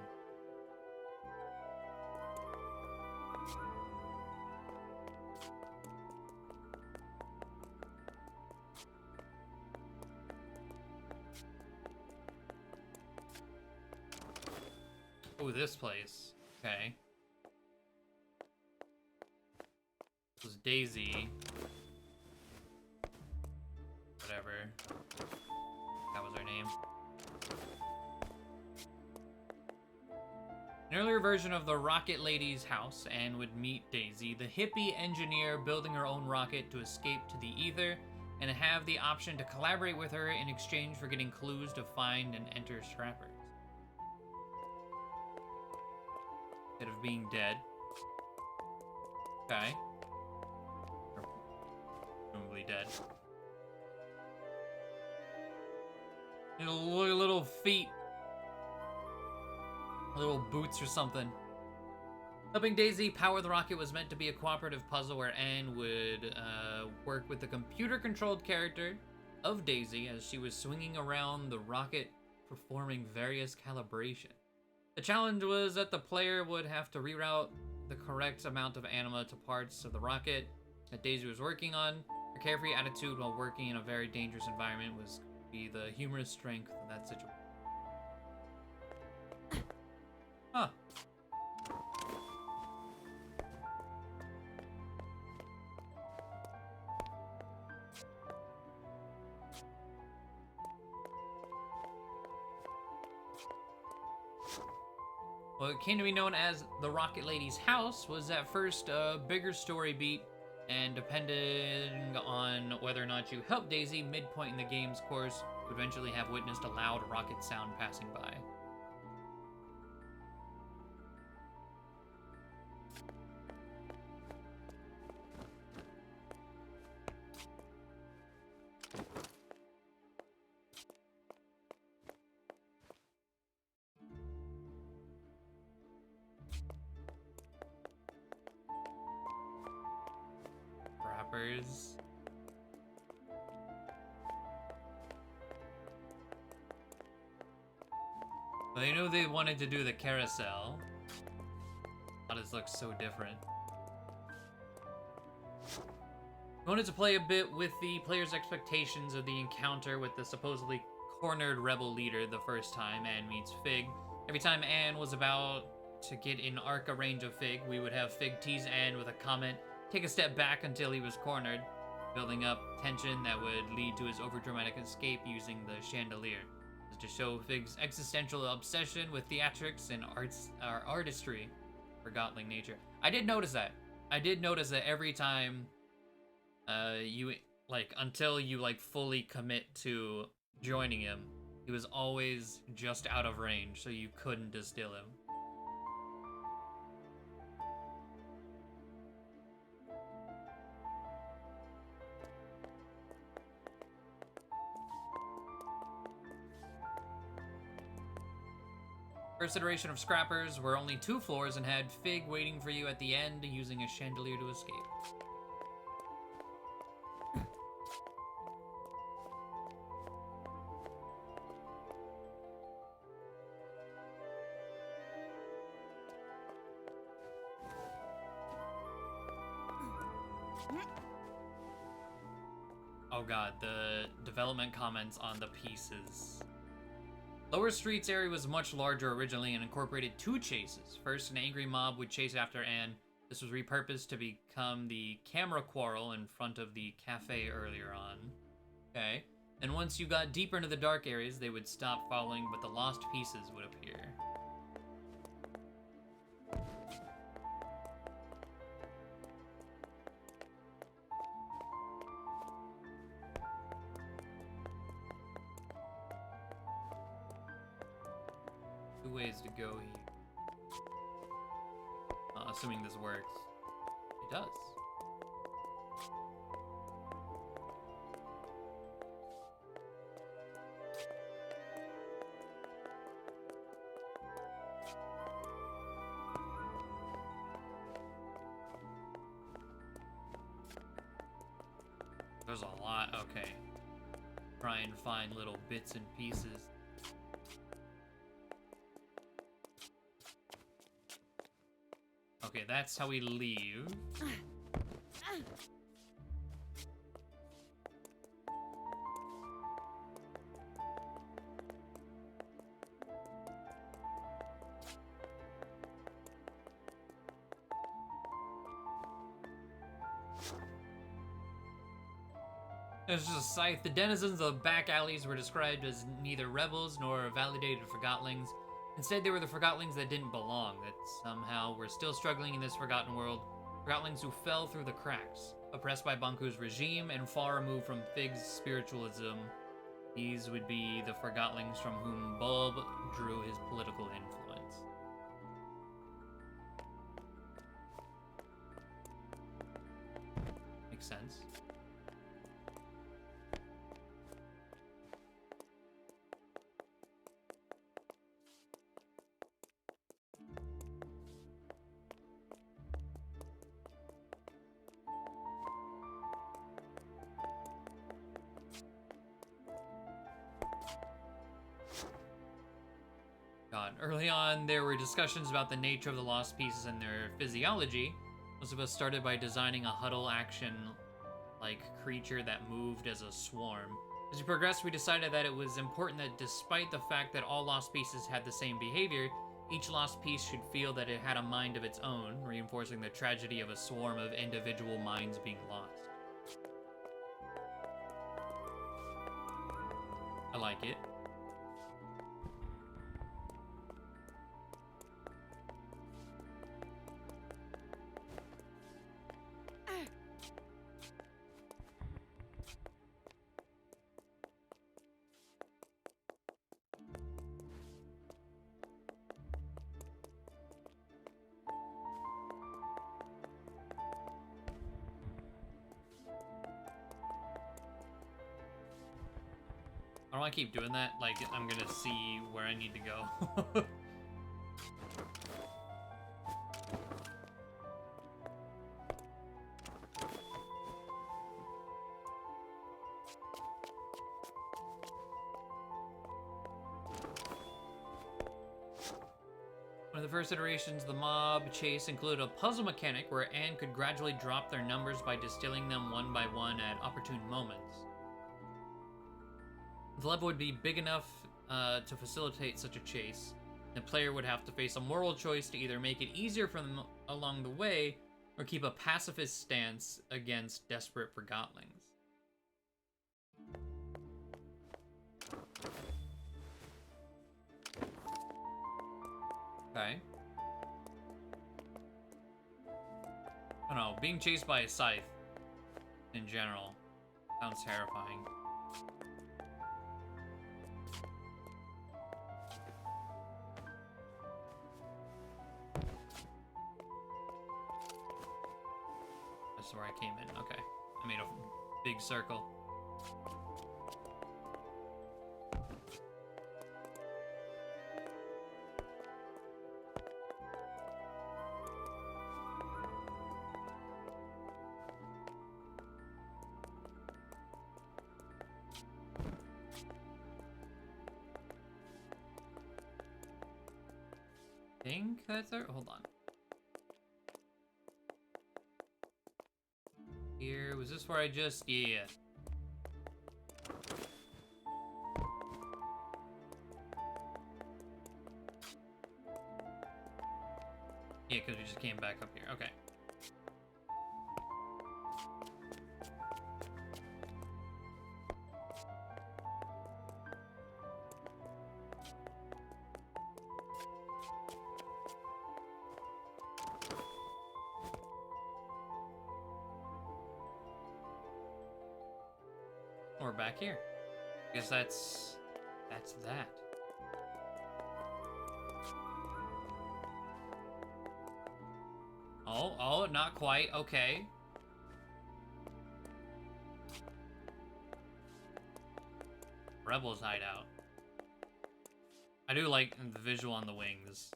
Oh, this place. Okay. This was Daisy. Whatever. That was her name. An earlier version of the Rocket Lady's house, Anne would meet Daisy, the hippie engineer building her own rocket to escape to the ether, and have the option to collaborate with her in exchange for getting clues to find and enter Scrappers. Instead of being dead. Okay. Or presumably dead. Little feet. Little boots or something. Helping Daisy power the rocket was meant to be a cooperative puzzle where Anne would work with the computer-controlled character of Daisy as she was swinging around the rocket performing various calibration. The challenge was that the player would have to reroute the correct amount of anima to parts of the rocket that Daisy was working on. Her carefree attitude while working in a very dangerous environment was be the humorous strength of that situation. Huh. What came to be known as the Rocket Lady's house was at first a bigger story beat, and depending on whether or not you helped Daisy midpoint in the game's course, you eventually have witnessed a loud rocket sound passing by. Rappers. Well, they knew they wanted to do the carousel. Oh, this looks so different. I wanted to play a bit with the player's expectations of the encounter with the supposedly cornered rebel leader the first time Anne meets Fig. Every time Anne was about to get in arca range of Fig, we would have Fig tease Anne with a comment, take a step back until he was cornered, building up tension that would lead to his overdramatic escape using the chandelier. To show Fig's existential obsession with theatrics and artistry for Gotling nature. I did notice that. I did notice that every time you, like, until you, like, fully commit to joining him, he was always just out of range, so you couldn't distill him. First iteration of Scrappers were only 2 floors and had Fig waiting for you at the end using a chandelier to escape. Oh god, the development comments on the pieces. Lower Streets area was much larger originally and incorporated 2 chases. First, an angry mob would chase after Anne. This was repurposed to become the camera quarrel in front of the cafe earlier on. Okay. And once you got deeper into the dark areas, they would stop following, but the lost pieces would appear. Ways to go here. Assuming this works. It does. There's a lot. Okay. Try and find little bits and pieces. Okay, that's how we leave. There's just a scythe. The denizens of the back alleys were described as neither rebels nor validated Forgotlings. Instead, they were the Forgotlings that didn't belong, that somehow were still struggling in this forgotten world. Forgotlings who fell through the cracks, oppressed by Banku's regime and far removed from Fig's spiritualism. These would be the Forgotlings from whom Bulb drew his political influence. Makes sense. forgot. Early on, there were discussions about the nature of the lost pieces and their physiology. Most of us started by designing a huddle action like creature that moved as a swarm. As we progressed, we decided that it was important that despite the fact that all lost pieces had the same behavior, each lost piece should feel that it had a mind of its own, reinforcing the tragedy of a swarm of individual minds being lost. I like it. I don't want to keep doing that, like, I'm gonna see where I need to go. One of the first iterations of the mob chase included a puzzle mechanic where Anne could gradually drop their numbers by distilling them one by one at opportune moments. The level would be big enough to facilitate such a chase. The player would have to face a moral choice to either make it easier for them along the way or keep a pacifist stance against desperate Forgottlings. Okay. I don't know, being chased by a scythe in general sounds terrifying. That's where I came in. Okay. I made a big circle. I think that's our. Hold on. Here, was this where I just. Yeah. Yeah, because we just came back up here. Okay. We're back here. I guess that's that. Oh, not quite. Okay. Rebels hideout. I do like the visual on the wings.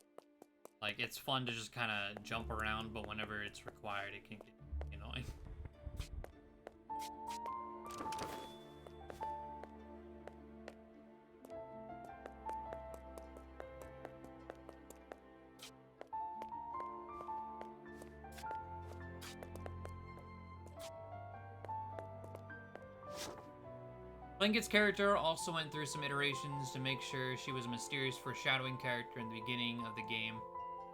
Like, it's fun to just kind of jump around, but whenever it's required, it can get annoying. Blinket's character also went through some iterations to make sure she was a mysterious foreshadowing character in the beginning of the game,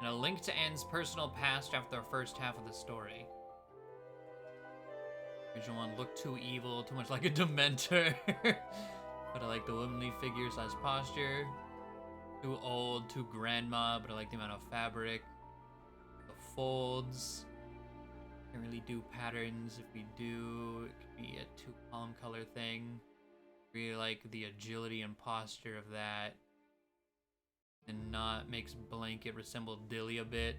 and a link to Anne's personal past after the first half of the story. The original one looked too evil, too much like a Dementor. But I like the womanly figure/posture. Too old, too grandma, but I like the amount of fabric. The folds. Can't really do patterns. If we do, it could be a 2-column color thing. Really like the agility and posture of that. And not makes Blanket resemble Dilly a bit.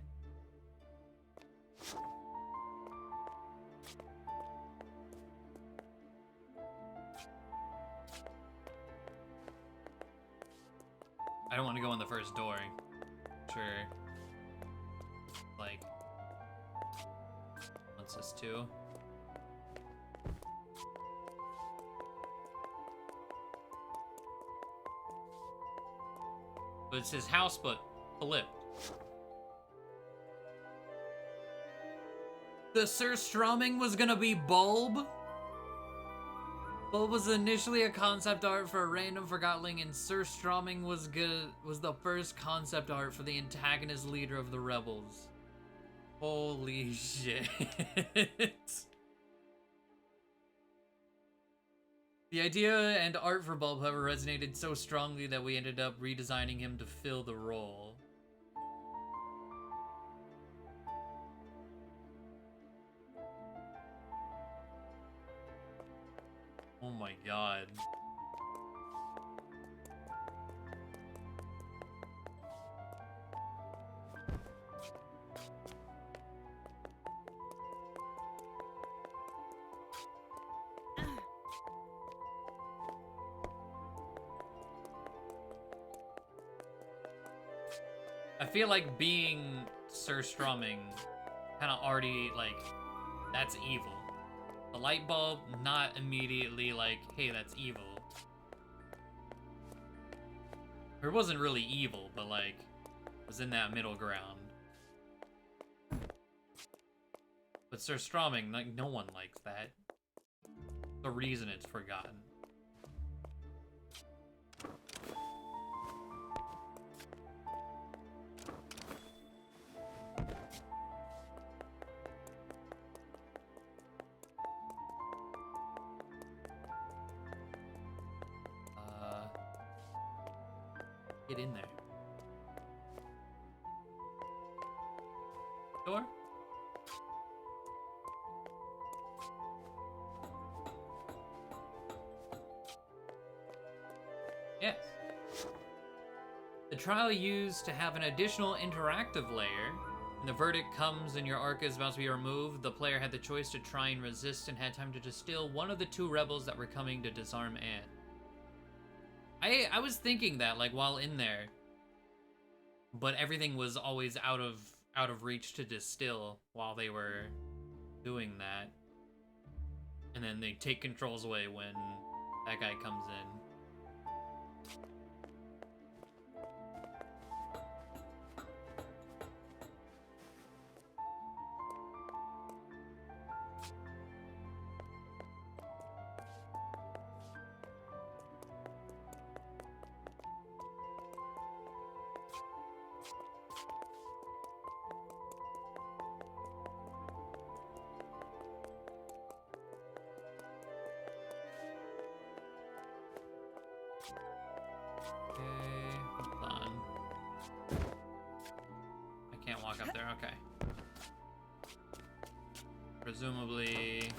I don't want to go in the first door. Sure. Like, what's this too? But it's his house, but flipped. The Surströmming was gonna be Bulb? Bulb was initially a concept art for a random Forgotling, and Surströmming was the first concept art for the antagonist leader of the rebels. Holy shit. The idea and art for Bulb, however, resonated so strongly that we ended up redesigning him to fill the role. Oh my god. I feel like being Surströmming kind of already, like, that's evil. The light bulb, not immediately like, hey, that's evil. Or it wasn't really evil, but like, was in that middle ground. But Surströmming, like, no one likes that. The reason it's forgotten. Get in there. Door? Yes. The trial used to have an additional interactive layer. When the verdict comes and your arc is about to be removed, the player had the choice to try and resist and had time to distill one of the two rebels that were coming to disarm Anne. I was thinking that, like, while in there, but everything was always out of reach to distill while they were doing that. And then they take controls away when that guy comes in. Up there, okay. Presumably...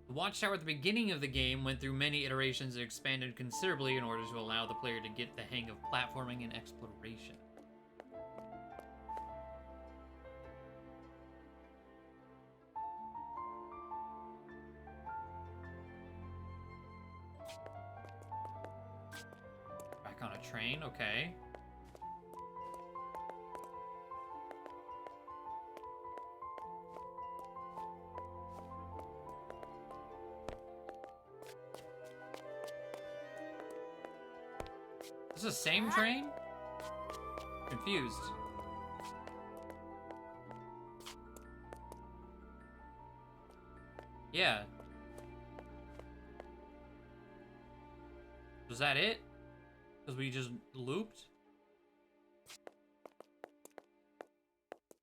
The watchtower at the beginning of the game went through many iterations and expanded considerably in order to allow the player to get the hang of platforming and exploration. On a train, okay. Is this the same train? Confused. Yeah. Was that it? Because we just looped? I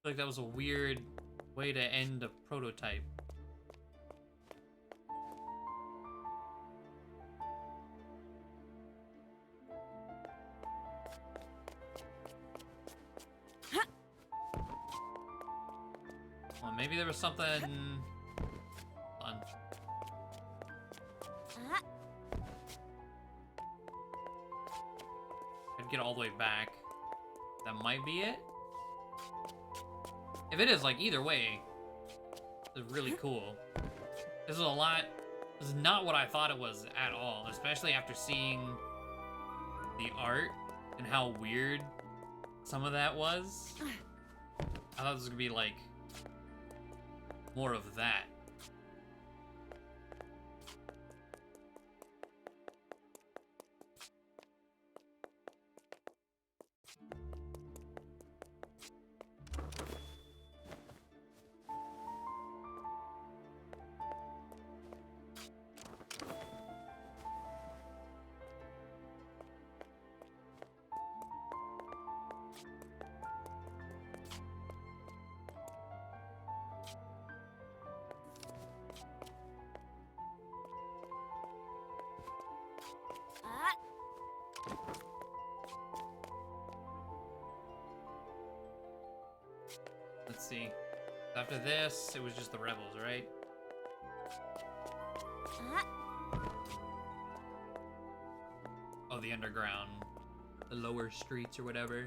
feel like that was a weird way to end a prototype. Well, maybe there was something... Fun. Get all the way back. That might be it. If it is, like, either way, it's really cool. This is a lot. This is not what I thought it was at all, especially after seeing the art and how weird some of that was. I thought this was gonna be like more of that. Let's see. After this, it was just the rebels, right? Oh, the underground. The lower streets or whatever.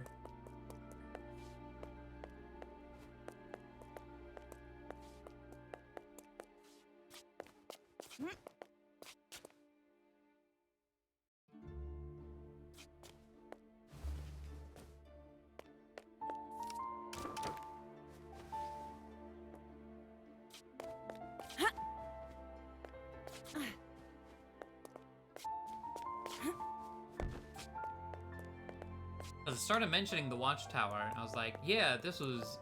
Because it started mentioning the watchtower, and I was like, yeah, this was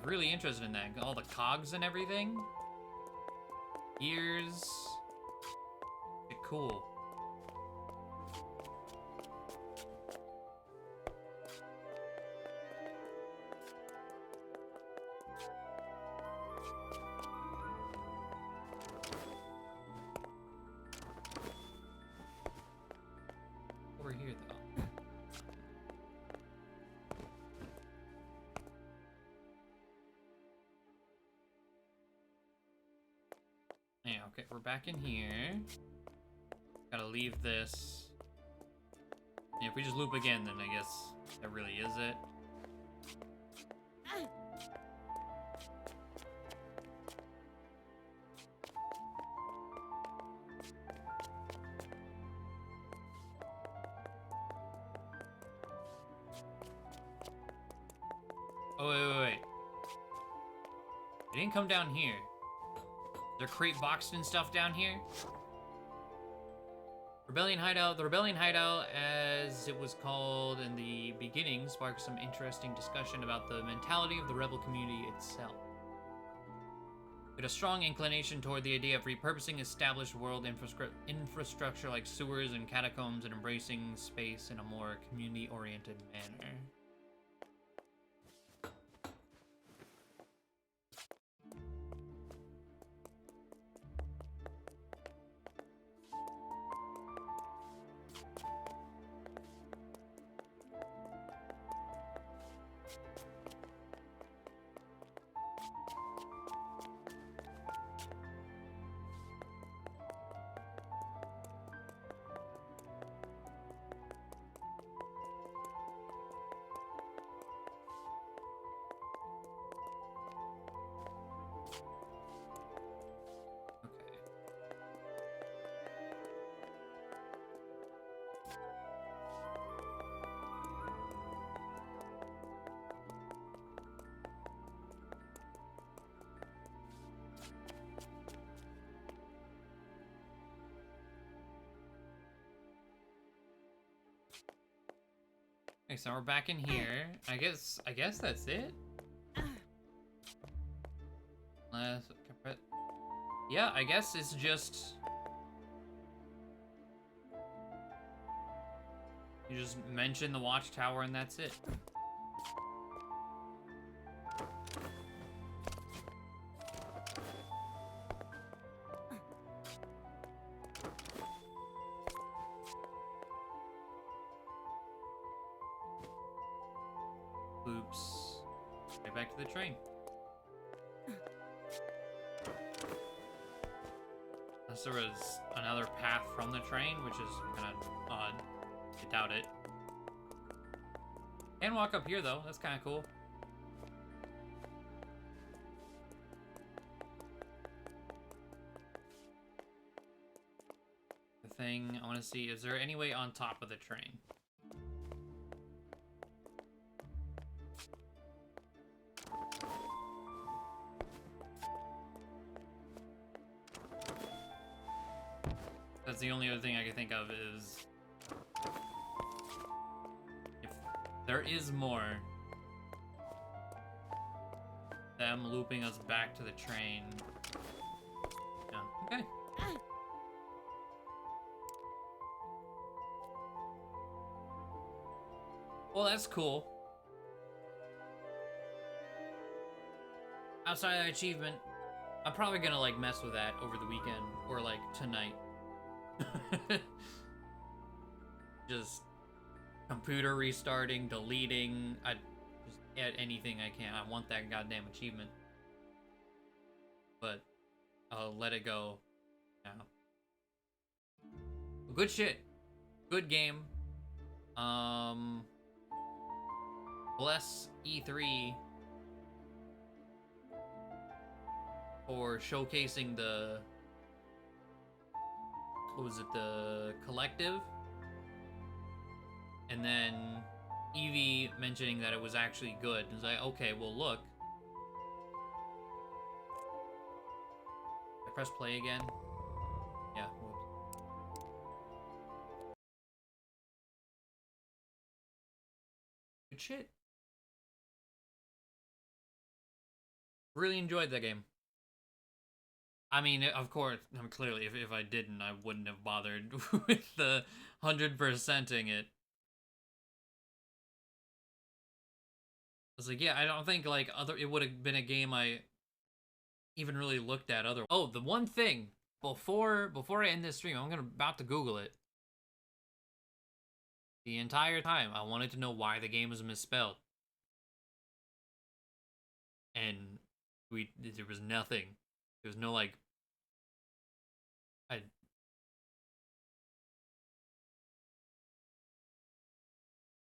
really interested in that. All the cogs and everything. Gears. Cool. Over here, though. Yeah, okay, we're back in here. Gotta leave this. Yeah, if we just loop again, then I guess that really is it. Oh, wait. It didn't come down here. They're crate boxed and stuff down here. Rebellion Hideout. The Rebellion Hideout, as it was called in the beginning, sparked some interesting discussion about the mentality of the rebel community itself. With a strong inclination toward the idea of repurposing established world infrastructure like sewers and catacombs and embracing space in a more community-oriented manner. Okay, so we're back in here. I guess that's it. Yeah, I guess it's just you just mention the watchtower and that's it. Oops. Get back to the train. Unless there was another path from the train, which is kind of odd. I doubt it. Can walk up here though, that's kind of cool. The thing I want to see, is there any way on top of the train? That's the only other thing I can think of is if there is more, them looping us back to the train. Yeah. Okay. Well, that's cool. Outside of that achievement, I'm probably gonna like mess with that over the weekend or like tonight. Just computer restarting, deleting, I just add anything I can. I want that goddamn achievement. But I'll let it go now. Good shit. Good game. Bless E3 for showcasing the, what was it, the collective, and then Evie mentioning that it was actually good. It's like, okay, well look. I press play again. Yeah. Whoops. Good shit. Really enjoyed that game. I mean, of course, clearly, if I didn't, I wouldn't have bothered with the 100%ing it. I was like, yeah, I don't think, like, it would have been a game I even really looked at other. Oh, the one thing, before I end this stream, I'm about to Google it. The entire time, I wanted to know why the game was misspelled. And there was nothing. There was no, like,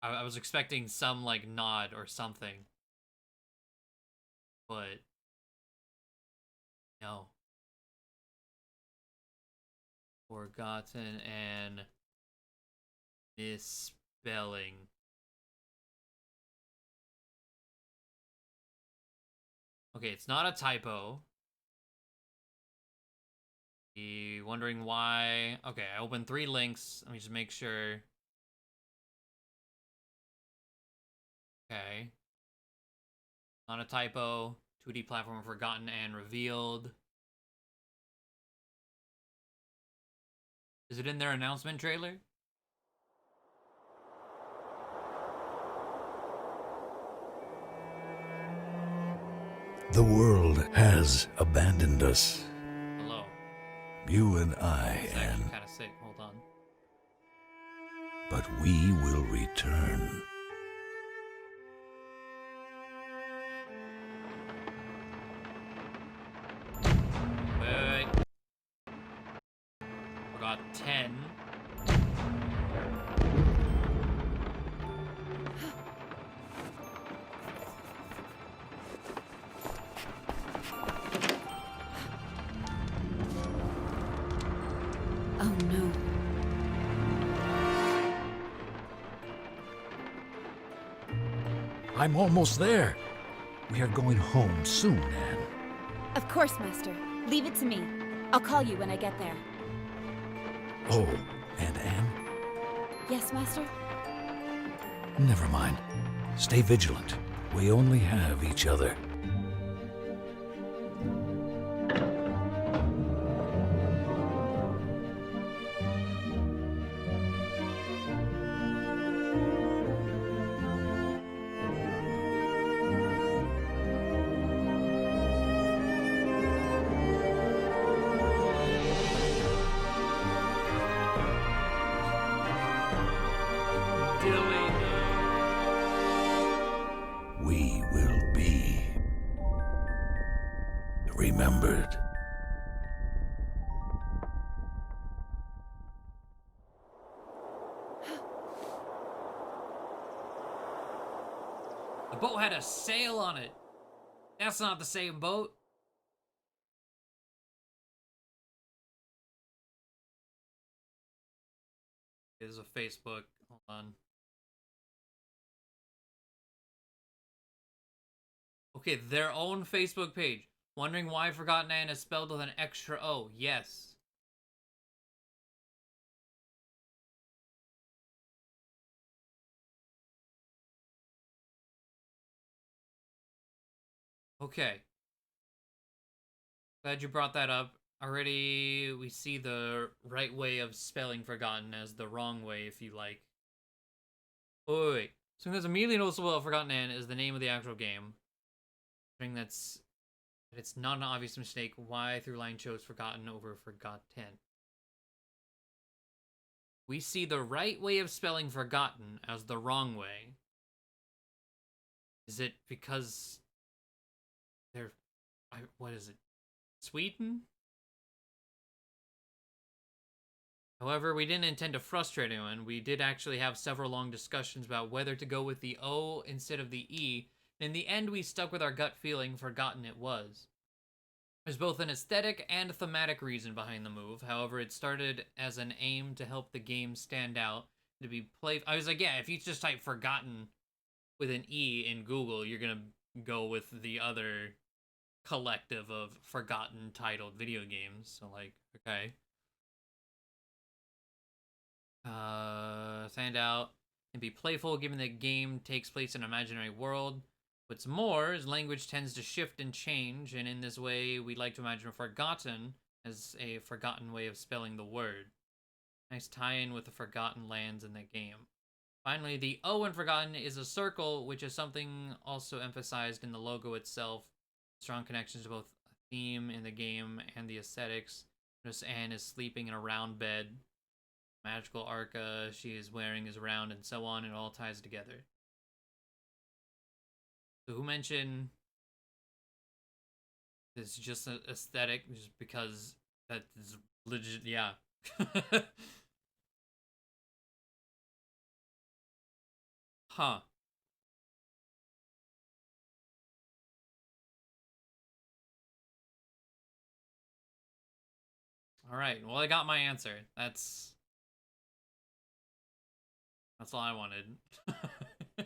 I was expecting some, like, nod or something. But no. Forgotton Anne misspelling. Okay, it's not a typo. You wondering why? Okay, I opened 3 links. Let me just make sure. Okay. Not a typo. 2D platform Forgotten and revealed. Is it in their announcement trailer? The world has abandoned us. Hello. You and I, It's Anne. actually kind of sick. Hold on. But we will return. Wait. Forgot 10. Oh no. I'm almost there. We are going home soon, Anne. Of course, Master. Leave it to me. I'll call you when I get there. Oh, and Anne? Yes, Master? Never mind. Stay vigilant. We only have each other. We will be remembered. The boat had a sail on it. That's not the same boat. There's a Facebook. Hold on. Okay, their own Facebook page. Wondering why Forgotten Anne is spelled with an extra O. Yes. Okay. Glad you brought that up. Already, we see the right way of spelling Forgotten as the wrong way, if you like. Oh, wait. Something that's immediately noticeable about Forgotten Anne is the name of the actual game. Something that it's not an obvious mistake why Throughline chose Forgotten over Forgotten. We see the right way of spelling Forgotten as the wrong way. Is it because they're... what is it? Sweden? However, we didn't intend to frustrate anyone. We did actually have several long discussions about whether to go with the O instead of the E. In the end, we stuck with our gut feeling Forgotten it was. There's both an aesthetic and thematic reason behind the move. However, it started as an aim to help the game stand out, to be played. I was like, yeah, if you just type Forgotten with an E in Google, you're gonna go with the other collective of forgotten titled video games. So like, okay. Stand out and be playful given the game takes place in an imaginary world. What's more is language tends to shift and change, and in this way we like to imagine Forgotten as a forgotten way of spelling the word. Nice tie-in with the forgotten lands in the game. Finally, the O in Forgotten is a circle, which is something also emphasized in the logo itself. Strong connections to both a theme in the game and the aesthetics. Notice Anne is sleeping in a round bed. Magical arca she is wearing is round, and so on. It all ties together. So who mentioned it's just an aesthetic just because that is legit? Yeah. Huh. All right. Well, I got my answer. That's all I wanted.